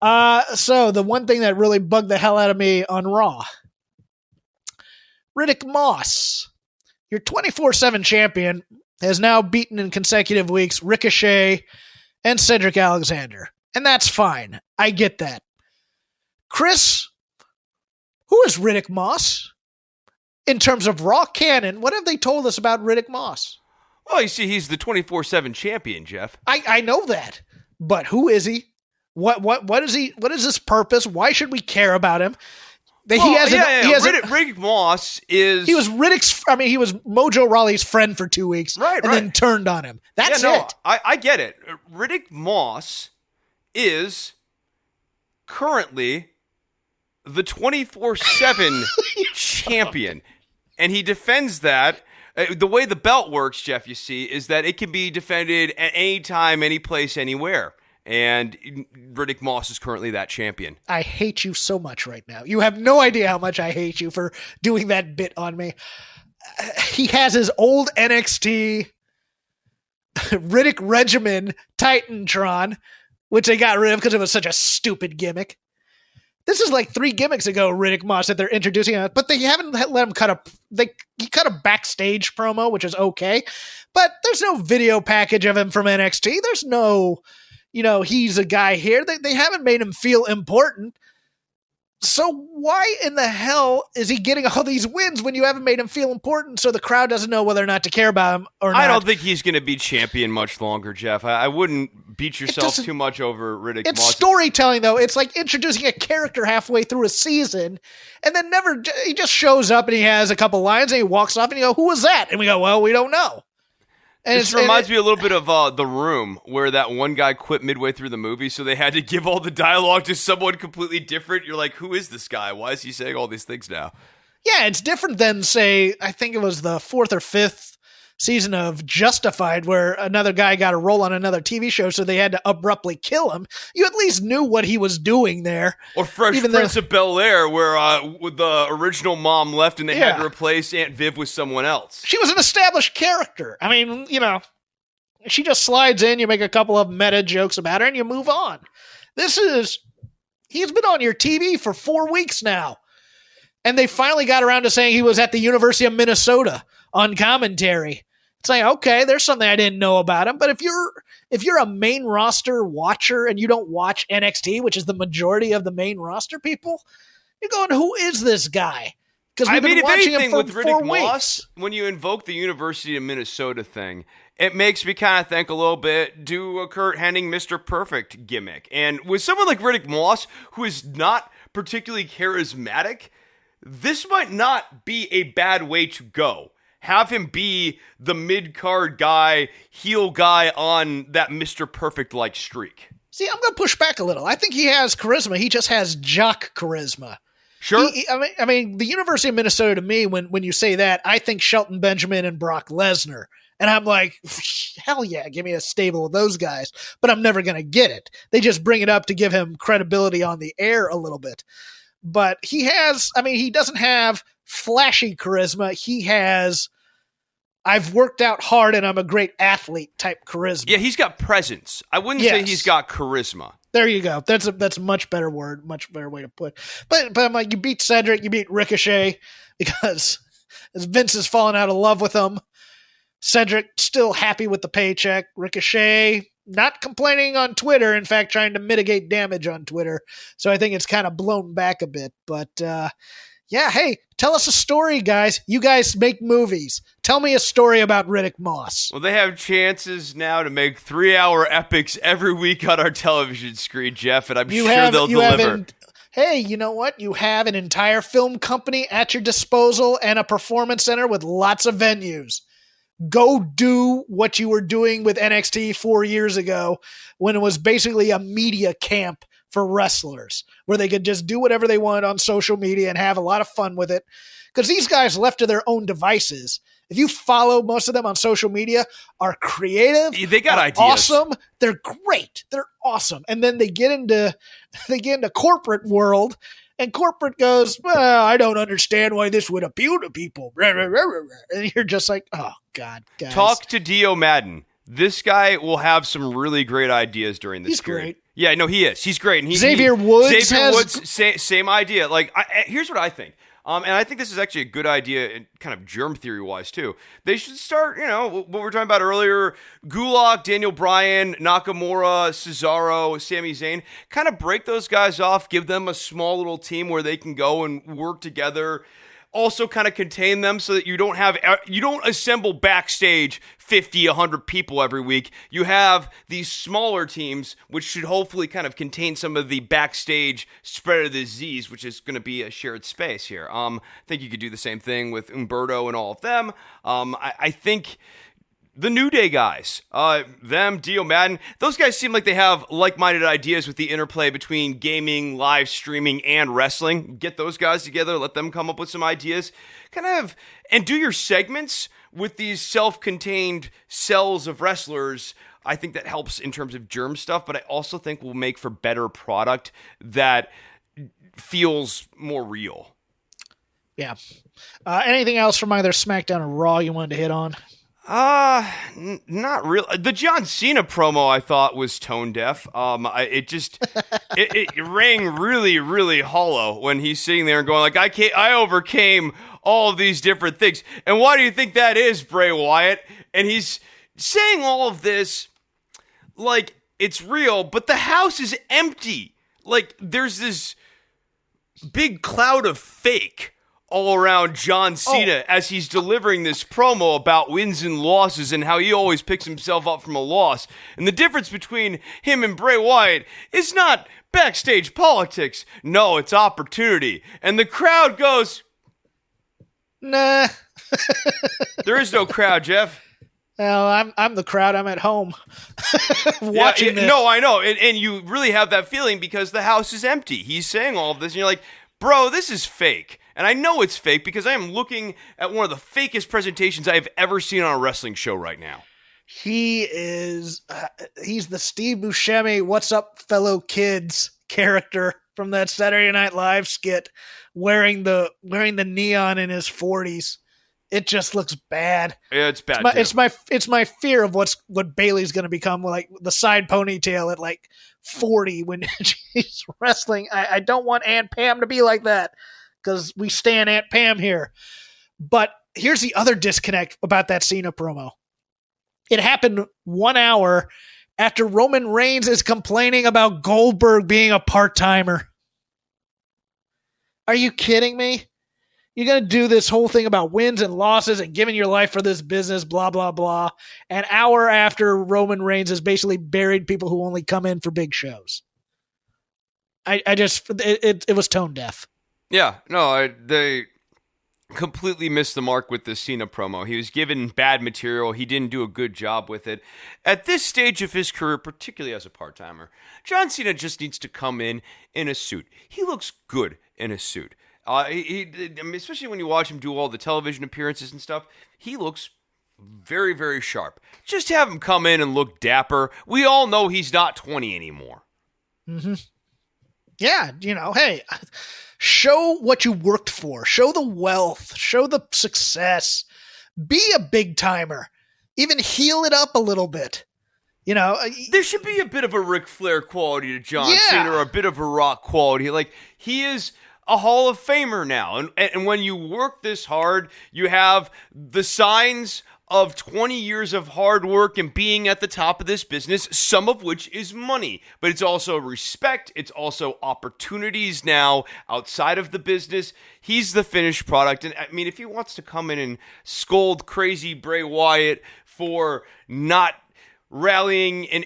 So the one thing that really bugged the hell out of me on Raw, Riddick Moss, your 24/7 champion, has now beaten in consecutive weeks Ricochet and Cedric Alexander. And that's fine. I get that. Chris, who is Riddick Moss? In terms of Raw canon, what have they told us about Riddick Moss? Well, you see, he's the 24/7 champion, Jeff. I know that. But who is he? What is he? What is his purpose? Why should we care about him? Riddick Moss is... He was he was Mojo Rawley's friend for 2 weeks. Right. Then turned on him. That's it. I get it. Riddick Moss is currently the 24/7 champion. And he defends that. The way the belt works, Jeff, you see, is that it can be defended at any time, any place, anywhere. And Riddick Moss is currently that champion. I hate you so much right now. You have no idea how much I hate you for doing that bit on me. He has his old NXT Riddick Regimen Titantron, which they got rid of because it was such a stupid gimmick. This is like 3 gimmicks ago, Riddick Moss, that they're introducing him, but they haven't let him he cut a backstage promo, which is okay, but there's no video package of him from NXT. There's no, he's a guy here. They haven't made him feel important. So why in the hell is he getting all these wins when you haven't made him feel important so the crowd doesn't know whether or not to care about him or not? I don't think he's going to be champion much longer, Jeff. I wouldn't beat yourself too much over Riddick Moss. It's storytelling, though. It's like introducing a character halfway through a season, and then he just shows up and he has a couple lines and he walks off and you go, who was that? And we go, well, we don't know. And this reminds me a little bit of The Room, where that one guy quit midway through the movie, so they had to give all the dialogue to someone completely different. You're like, who is this guy? Why is he saying all these things now? Yeah, it's different than, say, I think it was the 4th or 5th season of Justified, where another guy got a role on another TV show, so they had to abruptly kill him. You at least knew what he was doing there. Or Fresh Prince of Bel-Air, where the original mom left and they had to replace Aunt Viv with someone else. She was an established character. I mean, she just slides in, you make a couple of meta jokes about her, and you move on. He's been on your TV for 4 weeks now. And they finally got around to saying he was at the University of Minnesota on commentary. It's like, okay, there's something I didn't know about him. But if you're a main roster watcher and you don't watch NXT, which is the majority of the main roster people, you're going, who is this guy? Because we've been watching him for with 4 Riddick weeks. Moss, when you invoke the University of Minnesota thing, it makes me kind of think a little bit, do a Kurt Hennig Mr. Perfect gimmick. And with someone like Riddick Moss, who is not particularly charismatic, this might not be a bad way to go. Have him be the mid-card guy, heel guy on that Mr. Perfect-like streak. See, I'm going to push back a little. I think he has charisma. He just has jock charisma. Sure. I mean, the University of Minnesota, to me, when you say that, I think Shelton Benjamin and Brock Lesnar. And I'm like, hell yeah, give me a stable of those guys. But I'm never going to get it. They just bring it up to give him credibility on the air a little bit. But he doesn't have flashy charisma. He has, I've worked out hard and I'm a great athlete type charisma. Yeah, he's got presence. I wouldn't say he's got charisma. There you go. That's a much better word, much better way to put it. But I'm like, you beat Cedric, you beat Ricochet, because as Vince has fallen out of love with him. Cedric still happy with the paycheck. Ricochet not complaining on Twitter, in fact, trying to mitigate damage on Twitter. So I think it's kind of blown back a bit. But yeah, hey, tell us a story, guys. You guys make movies. Tell me a story about Riddick Moss. Well, they have chances now to make 3-hour epics every week on our television screen, Jeff, and I'm sure they'll deliver. Hey, you know what? You have an entire film company at your disposal and a performance center with lots of venues. Go do what you were doing with NXT 4 years ago when it was basically a media camp for wrestlers where they could just do whatever they want on social media and have a lot of fun with it. Because these guys left to their own devices, if you follow most of them on social media, are creative. They got ideas. Awesome. They're great. They're awesome. And then they get into corporate world, and corporate goes, well, I don't understand why this would appeal to people. And you're just like, oh, God, guys. Talk to Dio Madden. This guy will have some really great ideas during this period. Great. Yeah, no, he is. He's great. And Xavier Woods same idea. Like, here's what I think. And I think this is actually a good idea, kind of germ theory-wise, too. They should start, what we were talking about earlier, Gulak, Daniel Bryan, Nakamura, Cesaro, Sami Zayn. Kind of break those guys off, give them a small little team where they can go and work together. Also kind of contain them so that you don't assemble backstage 50, 100 people every week. You have these smaller teams, which should hopefully kind of contain some of the backstage spread of the disease, which is going to be a shared space here. I think you could do the same thing with Humberto and all of them. I think the New Day guys, Dio Madden, those guys seem like they have like-minded ideas with the interplay between gaming, live streaming, and wrestling. Get those guys together, let them come up with some ideas, and do your segments with these self-contained cells of wrestlers. I think that helps in terms of germ stuff, but I also think will make for better product that feels more real. Yeah. Anything else from either SmackDown or Raw you wanted to hit on? Not really. The John Cena promo I thought was tone deaf. It rang really, really hollow when he's sitting there and going like, I overcame all of these different things. And why do you think that is, Bray Wyatt? And he's saying all of this like it's real, but the house is empty. Like there's this big cloud of fake all around John Cena as he's delivering this promo about wins and losses and how he always picks himself up from a loss. And the difference between him and Bray Wyatt is not backstage politics. No, it's opportunity. And the crowd goes, nah. There is no crowd, Jeff. Well, I'm the crowd. I'm at home watching this. No, I know. And you really have that feeling because the house is empty. He's saying all of this and you're like, bro, this is fake. And I know it's fake because I am looking at one of the fakest presentations I have ever seen on a wrestling show right now. He's the Steve Buscemi, what's up, fellow kids character from that Saturday Night Live skit, wearing the neon in his 40s. It just looks bad. Yeah, it's bad. It's my fear of what Bayley's going to become, like the side ponytail at like 40 when she's wrestling. I don't want Aunt Pam to be like that because we stand Aunt Pam here. But here's the other disconnect about that Cena promo. It happened 1 hour after Roman Reigns is complaining about Goldberg being a part-timer. Are you kidding me? You're going to do this whole thing about wins and losses and giving your life for this business, blah, blah, blah. An hour after Roman Reigns has basically buried people who only come in for big shows. It was tone deaf. Yeah, no, they completely missed the mark with the Cena promo. He was given bad material. He didn't do a good job with it. At this stage of his career, particularly as a part-timer, John Cena just needs to come in a suit. He looks good in a suit. Especially when you watch him do all the television appearances and stuff, he looks very, very sharp. Just have him come in and look dapper. We all know he's not 20 anymore. Mm-hmm. Yeah, hey, show what you worked for. Show the wealth. Show the success. Be a big timer. Even heel it up a little bit. There should be a bit of a Ric Flair quality to John Cena, or a bit of a Rock quality. Like, he is a Hall of Famer now. And when you work this hard, you have the signs of 20 years of hard work and being at the top of this business, some of which is money. But it's also respect. It's also opportunities now outside of the business. He's the finished product. And I mean, if he wants to come in and scold crazy Bray Wyatt for not rallying, and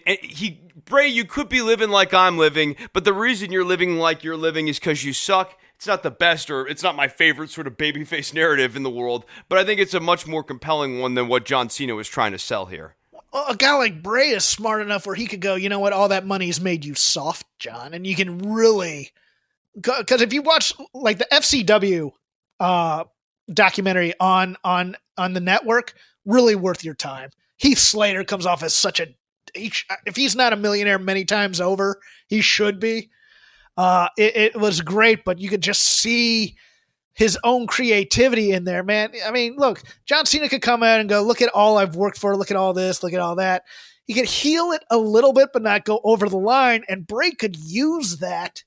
Bray, you could be living like I'm living, but the reason you're living like you're living is because you suck. It's not the best, or it's not my favorite sort of babyface narrative in the world, but I think it's a much more compelling one than what John Cena was trying to sell here. a guy like Bray is smart enough where he could go, you know what, all that money's made you soft, John, and you can really, because if you watch like the FCW documentary on the network, really worth your time. Heath Slater comes off as such if he's not a millionaire many times over, he should be. It was great, but you could just see his own creativity in there, man. I mean, look, John Cena could come out and go, look at all I've worked for, look at all this, look at all that. He could heel it a little bit, but not go over the line, and Bray could use that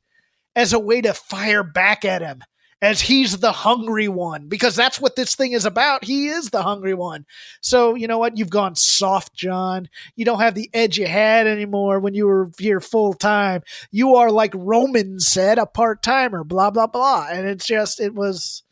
as a way to fire back at him, as he's the hungry one, because that's what this thing is about. He is the hungry one. So, you know what? You've gone soft, John. You don't have the edge you had anymore when you were here full time. You are, like Roman said, a part-timer, blah, blah, blah. And it was,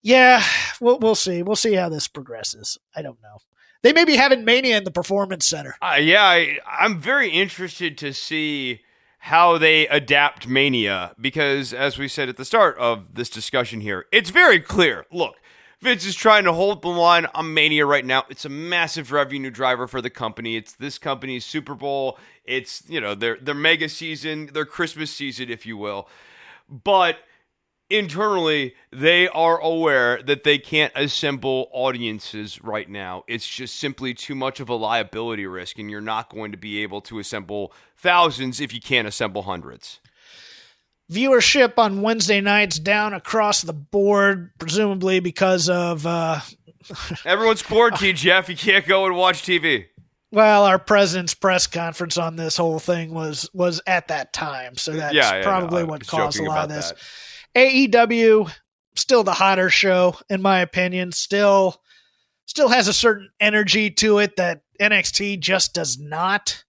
yeah, we'll see. We'll see how this progresses. I don't know. They may be having Mania in the Performance Center. I'm very interested to see how they adapt Mania, because as we said at the start of this discussion here, it's very clear. Look, Vince is trying to hold the line on Mania right now. It's a massive revenue driver for the company. It's this company's Super Bowl. It's, their mega season, their Christmas season, if you will. But internally, they are aware that they can't assemble audiences right now. It's just simply too much of a liability risk, and you're not going to be able to assemble thousands if you can't assemble hundreds. Viewership on Wednesday nights down across the board, presumably because of... Everyone's quarantined, Jeff. You can't go and watch TV. Well, our president's press conference on this whole thing was at that time, so that's probably what caused a lot of this. That. AEW, still the hotter show, in my opinion. Still has a certain energy to it that NXT just does not.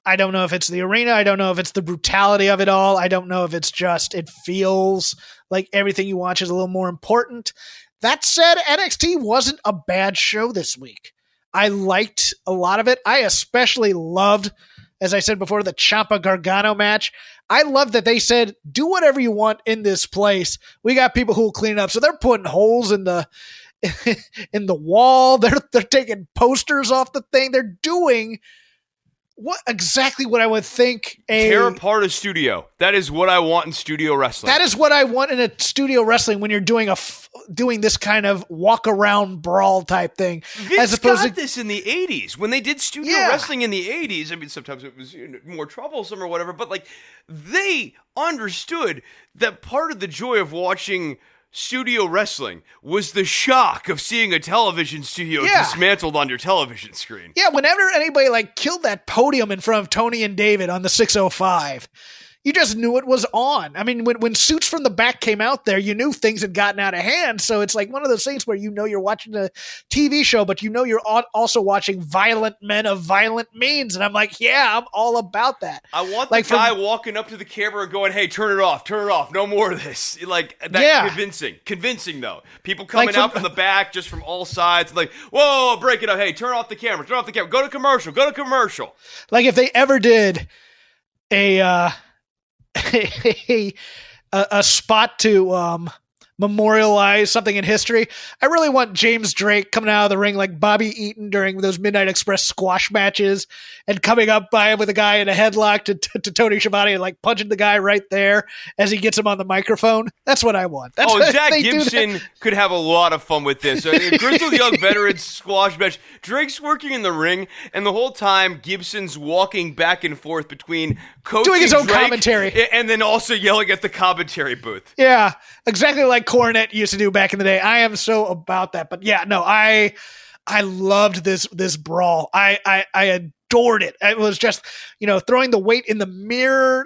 I don't know if it's the arena. I don't know if it's the brutality of it all. I don't know if it's just it feels like everything you watch is a little more important. That said, NXT wasn't a bad show this week. I liked a lot of it. I especially loved, as I said before, the Ciampa Gargano match. I love that they said, do whatever you want in this place. We got people who will clean it up. So they're putting holes in the wall. They're taking posters off the thing. They're doing exactly what I would think tear apart a studio. That is what I want in studio wrestling. That is what I want in a studio wrestling when you're doing doing this kind of walk around brawl type thing. Vince as opposed got this in the 80s when they did studio wrestling in the 80s. I mean, sometimes it was more troublesome or whatever, but like they understood that part of the joy of watching studio wrestling was the shock of seeing a television studio dismantled on your television screen. Yeah, whenever anybody killed that podium in front of Tony and David on the 605, you just knew it was on. I mean, when Suits from the Back came out there, you knew things had gotten out of hand. So it's like one of those things where you're watching a TV show, but you're also watching violent men of violent means. And I'm like, yeah, I'm all about that. I want the guy walking up to the camera and going, hey, turn it off, no more of this. Convincing though. People coming out from the back, just from all sides, like, whoa, break it up. Hey, turn off the camera, go to commercial. Like if they ever did a spot to memorialize something in history, I really want James Drake coming out of the ring like Bobby Eaton during those Midnight Express squash matches and coming up by him with a guy in a headlock to Tony Schiavone and punching the guy right there as he gets him on the microphone. That's what I want. Zach Gibson could have a lot of fun with this. Grizzled Young Veterans squash match. Drake's working in the ring, and the whole time Gibson's walking back and forth between coaching doing his own Drake commentary and then also yelling at the commentary booth. Yeah, exactly like Cornette used to do back in the day. I am so about that. But yeah, no, I loved this brawl. I adored it. It was just, throwing the weight in the mirror,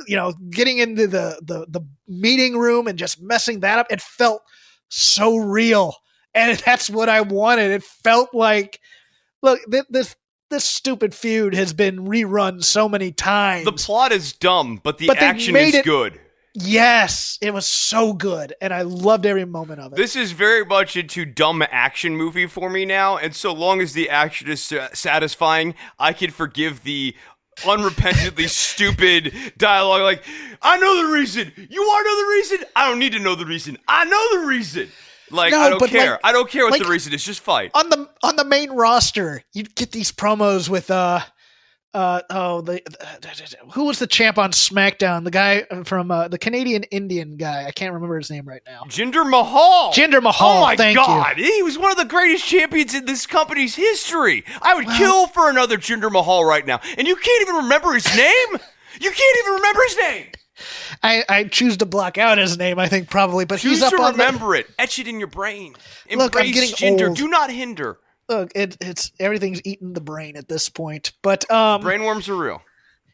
getting into the meeting room and just messing that up. It felt so real. And that's what I wanted. It felt like, look, this stupid feud has been rerun so many times. The plot is dumb, but the action is good. Yes, it was so good, and I loved every moment of it. This is very much into dumb action movie for me now, and so long as the action is satisfying, I can forgive the unrepentantly stupid dialogue like, I know the reason. You want to know the reason? I don't need to know the reason. I know the reason. Like, No, I don't but, care. like- I don't care what like- the reason is. Just fight. On the main roster, you'd get these promos with who was the champ on SmackDown? The guy from the Canadian Indian guy. I can't remember his name right now. Jinder Mahal. Jinder Mahal. Oh my thank God. you. He was one of the greatest champions in this company's history. I would kill for another Jinder Mahal right now. And you can't even remember his name? You can't even remember his name. I choose to block out his name, I think, probably, but Choose he's up to on remember it. Etch it in your brain. Look, I'm Embrace getting Jinder. old. Do not hinder. Look, it's everything's eating the brain at this point. But Brainworms are real.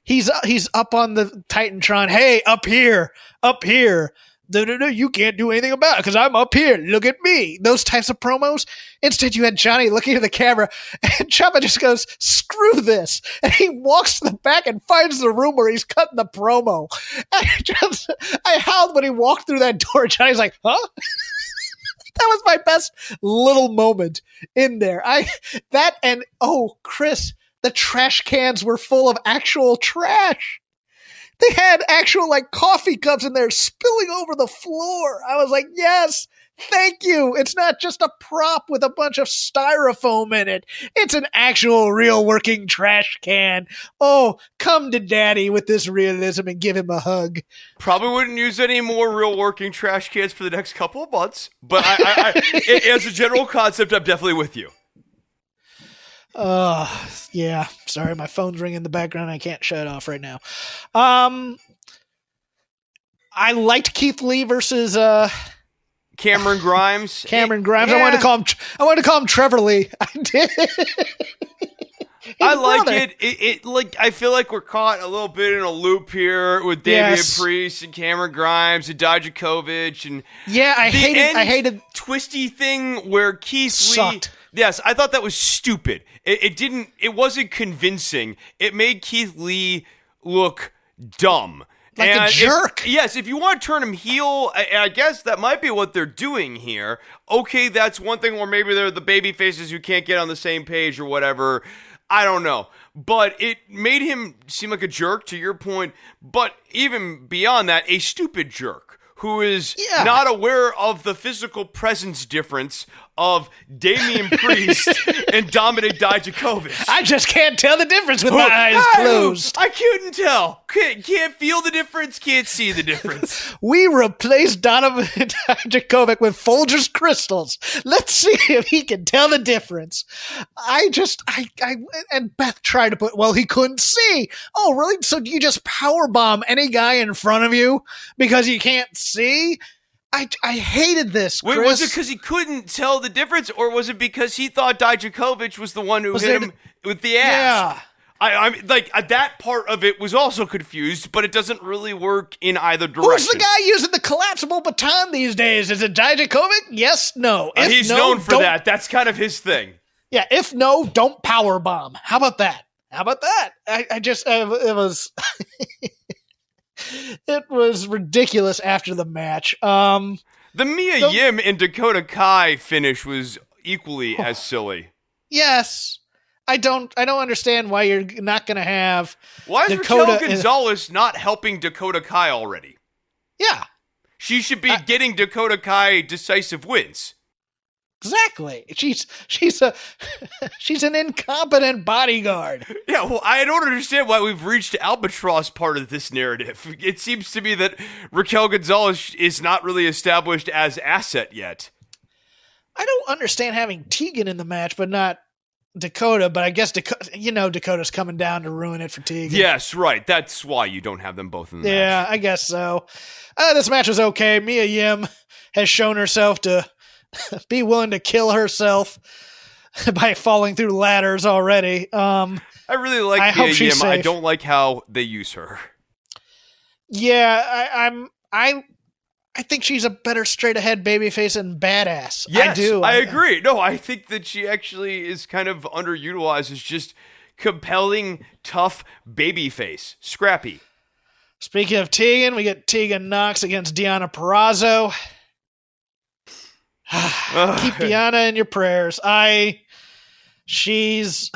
he's up on the Titantron. Hey, up here. No, you can't do anything about it because I'm up here. Look at me. Those types of promos. Instead, you had Johnny looking at the camera, and Ciampa just goes, "Screw this!" And he walks to the back and finds the room where he's cutting the promo. And I howled when he walked through that door. Johnny's like, "Huh?" That was my best little moment in there. Chris, the trash cans were full of actual trash. They had actual coffee cups in there spilling over the floor. I was like, yes, thank you. It's not just a prop with a bunch of styrofoam in it. It's an actual real working trash can. Oh, come to daddy with this realism and give him a hug. Probably wouldn't use any more real working trash cans for the next couple of months. But I as a general concept, I'm definitely with you. Yeah. Sorry, my phone's ringing in the background. I can't shut it off right now. I liked Keith Lee versus Cameron Grimes. Cameron Grimes. Yeah. I wanted to call him Trevor Lee. I did. I like it. I feel like we're caught a little bit in a loop here with Damian Priest and Cameron Grimes and Dijakovic and I hated twisty thing where Keith sucked. Lee. Yes, I thought that was stupid. It wasn't convincing. It made Keith Lee look dumb. Like a jerk. If you want to turn him heel, I guess that might be what they're doing here. Okay, that's one thing, or maybe they're the baby faces who can't get on the same page or whatever. I don't know. But it made him seem like a jerk, to your point. But even beyond that, a stupid jerk who is not aware of the physical presence difference of Damian Priest and Dominic Dijakovic. I just can't tell the difference with my eyes closed. I couldn't tell. Can't feel the difference, can't see the difference. We replaced Donovan Dijakovic with Folgers crystals. Let's see if he can tell the difference. And Beth tried to put, he couldn't see. Oh, really? So do you just powerbomb any guy in front of you because you can't see? I hated this, Chris. Wait, was it because he couldn't tell the difference, or was it because he thought Dijakovic was the one who hit him with the ass? Yeah. I'm that part of it was also confused, but it doesn't really work in either direction. Who's the guy using the collapsible baton these days? Is it Dijakovic? Yes, no. If he's no, known for that. That's kind of his thing. Yeah, if no, don't power bomb. How about that? It was it was ridiculous after the match. The Mia Yim and Dakota Kai finish was equally as silly. Yes. I don't understand why you're not going to have Why is Dakota Raquel Gonzalez not helping Dakota Kai already? Yeah. She should be getting Dakota Kai decisive wins. Exactly. She's an incompetent bodyguard. Yeah, well, I don't understand why we've reached albatross part of this narrative. It seems to me that Raquel Gonzalez is not really established as asset yet. I don't understand having Tegan in the match, but not Dakota. But I guess Dakota's coming down to ruin it for Tegan. Yes, right. That's why you don't have them both in the match. Yeah, I guess so. This match was okay. Mia Yim has shown herself to be willing to kill herself by falling through ladders already. I really like Mia Yim. I don't like how they use her. Yeah, I think she's a better straight ahead babyface and badass. Yes, I do. I agree. No, I think that she actually is kind of underutilized as just compelling, tough babyface. Scrappy. Speaking of Tegan, we get Tegan Knox against Deonna Purrazzo. Keep Deonna in your prayers. She's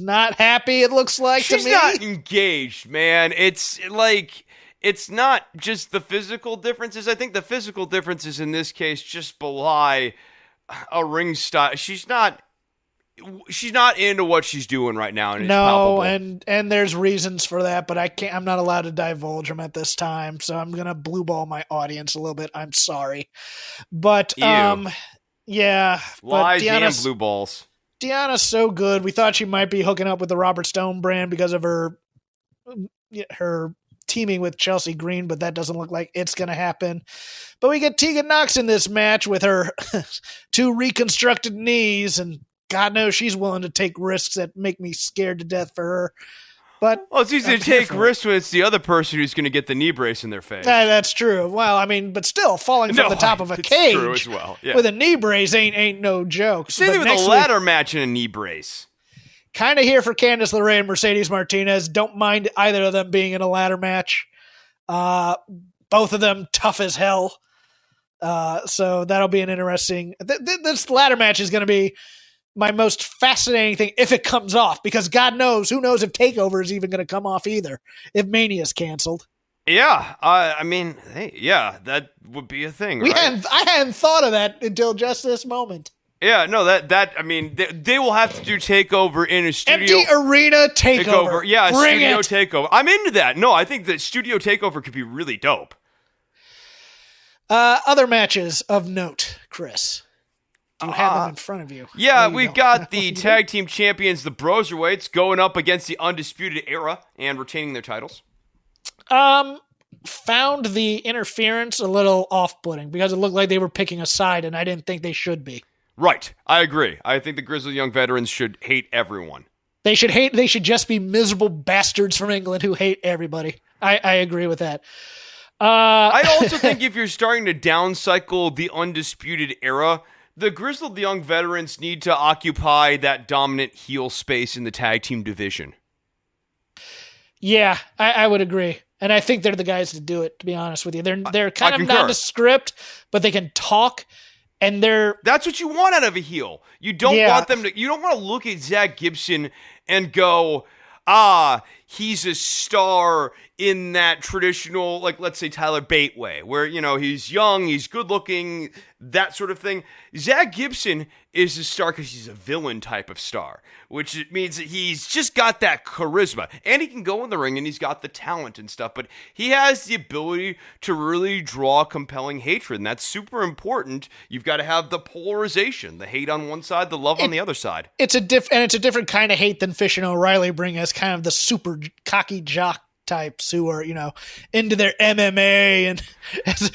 not happy, it looks like to me. She's not engaged, man. It's like it's not just the physical differences. I think the physical differences in this case just belie a ring style. She's not into what she's doing right now, and it's palpable. and there's reasons for that, but I'm not allowed to divulge them at this time, so I'm gonna blue ball my audience a little bit. I'm sorry, but yeah, lies and blue balls. Deanna's so good. We thought she might be hooking up with the Robert Stone brand because of her teaming with Chelsea Green, but that doesn't look like it's going to happen. But we get Tegan Nox in this match with her 2 reconstructed knees, and God knows she's willing to take risks that make me scared to death for her. But it's easy to take risks when it's the other person who's going to get the knee brace in their face. That's true. Well, I mean, but still, falling from the top of a cage true as well. Yeah. with a knee brace ain't no joke. Same thing with a ladder match and a knee brace. Kind of here for Candice LeRae and Mercedes Martinez. Don't mind either of them being in a ladder match. Both of them tough as hell. So that'll be an interesting... This ladder match is going to be my most fascinating thing if it comes off, because God knows, who knows if TakeOver is even going to come off either, if Mania's canceled. Yeah, I mean, hey, yeah, that would be a thing, right? I hadn't thought of that until just this moment. Yeah, no, that I mean, they will have to do TakeOver in a studio. Empty arena takeover. Yeah, Bring studio it. takeover. I'm into that. No, I think that studio takeover could be really dope. Other matches of note, Chris. Do you have them in front of you? Yeah, we've got the tag team champions, the Broserweights, going up against the Undisputed Era and retaining their titles. Found the interference a little off-putting because it looked like they were picking a side, and I didn't think they should be. Right, I agree. I think the Grizzled Young Veterans should hate everyone. They should just be miserable bastards from England who hate everybody. I agree with that. I also think if you're starting to downcycle the Undisputed Era, the Grizzled Young Veterans need to occupy that dominant heel space in the tag team division. Yeah, I would agree. And I think they're the guys to do it, to be honest with you. They're kind of nondescript, but they can talk, and that's what you want out of a heel. You don't want them to, you don't want to look at Zach Gibson and go, he's a star in that traditional, like, let's say Tyler Bate way, where, he's young, he's good looking, that sort of thing. Zach Gibson is a star because he's a villain type of star, which means that he's just got that charisma, and he can go in the ring, and he's got the talent and stuff, but he has the ability to really draw compelling hatred, and that's super important. You've got to have the polarization, the hate on one side, the love on the other side. It's a different kind of hate than Fish and O'Reilly bring as kind of the super cocky jock types who are, into their MMA, and as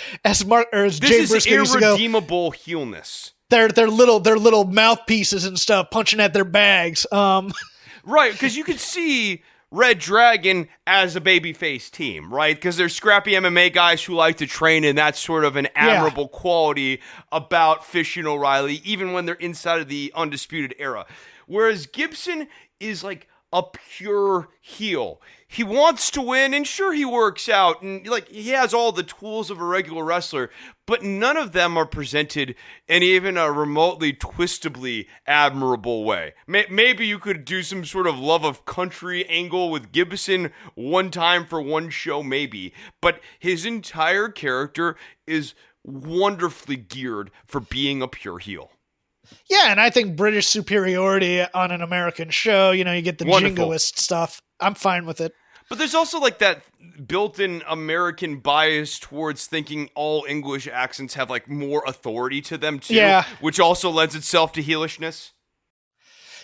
Jay Briscoe used to go, irredeemable heelness. They're little mouthpieces and stuff punching at their bags. Right, because you could see Red Dragon as a babyface team, right? Because they're scrappy MMA guys who like to train, and that's sort of an admirable quality about Fish and O'Reilly, even when they're inside of the Undisputed Era. Whereas Gibson is like a pure heel. He wants to win, and sure, he works out, and he has all the tools of a regular wrestler, but none of them are presented in even a remotely twistably admirable way. Maybe you could do some sort of love of country angle with Gibson one time for one show, maybe, but his entire character is wonderfully geared for being a pure heel. Yeah, and I think British superiority on an American show, you get the jingoist stuff. I'm fine with it. But there's also that built-in American bias towards thinking all English accents have more authority to them too, which also lends itself to heelishness.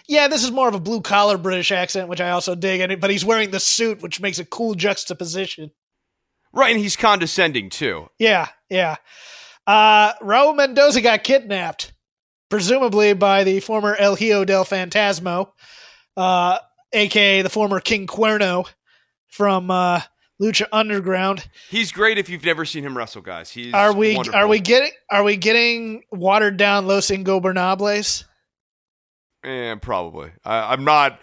Yeah, this is more of a blue-collar British accent, which I also dig, but he's wearing the suit, which makes a cool juxtaposition. Right, and he's condescending too. Yeah. Raul Mendoza got kidnapped, presumably by the former El Hijo del Fantasma, a.k.a. the former King Cuerno from Lucha Underground. He's great if you've never seen him wrestle, guys. He's wonderful. Are we getting watered down Los Ingobernables? Probably. I'm not.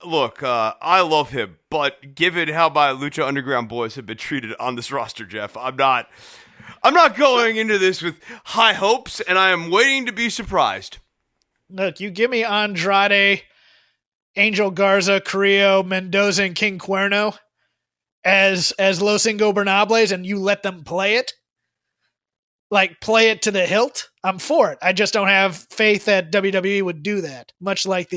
Look, I love him, but given how my Lucha Underground boys have been treated on this roster, Jeff, I'm not going into this with high hopes, and I am waiting to be surprised. Look, you give me Andrade, Angel Garza, Carrillo, Mendoza, and King Cuerno, as Los Ingobernables and you let them play it, like play it to the hilt, I'm for it. I just don't have faith that WWE would do that. Much like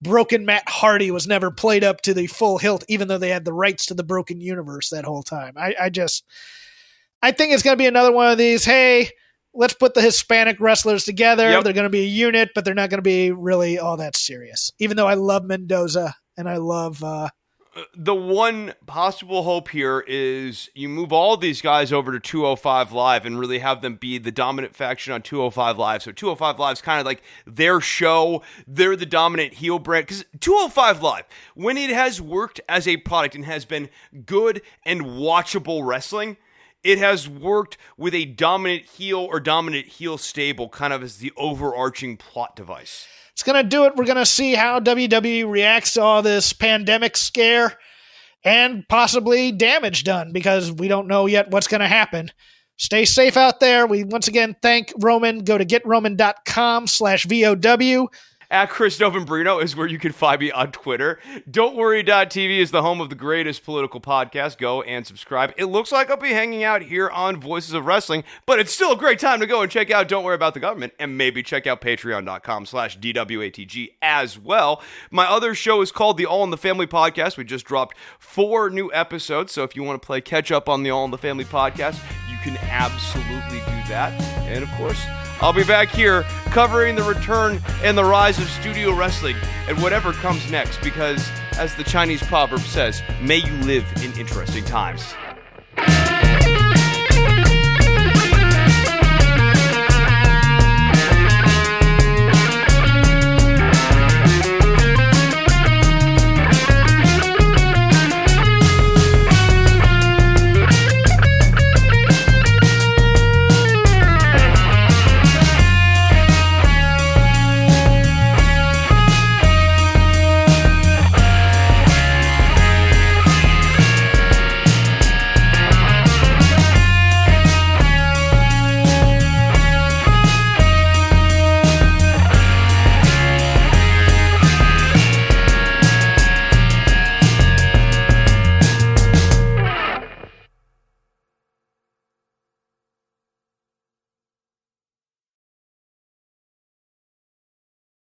Broken Matt Hardy was never played up to the full hilt, even though they had the rights to the Broken Universe that whole time. I think it's going to be another one of these, hey, let's put the Hispanic wrestlers together. Yep. They're going to be a unit, but they're not going to be really all that serious. Even though I love Mendoza and I love... the one possible hope here is you move all these guys over to 205 Live and really have them be the dominant faction on 205 Live. So 205 Live is kind of like their show. They're the dominant heel brand. Because 205 Live, when it has worked as a product and has been good and watchable wrestling, it has worked with a dominant heel or dominant heel stable kind of as the overarching plot device. It's going to do it. We're going to see how WWE reacts to all this pandemic scare and possibly damage done, because we don't know yet what's going to happen. Stay safe out there. We once again thank Roman. Go to getroman.com/VOW. At Chris Novembrino is where you can find me on Twitter. Don'tWorry.tv is the home of the greatest political podcast. Go and subscribe. It looks like I'll be hanging out here on Voices of Wrestling, but it's still a great time to go and check out Don't Worry About the Government, and maybe check out patreon.com/DWATG as well. My other show is called the All in the Family Podcast. We just dropped 4 new episodes, so if you want to play catch up on the All in the Family Podcast, you can absolutely do that. And of course, I'll be back here covering the return and the rise of studio wrestling and whatever comes next, because, as the Chinese proverb says, may you live in interesting times.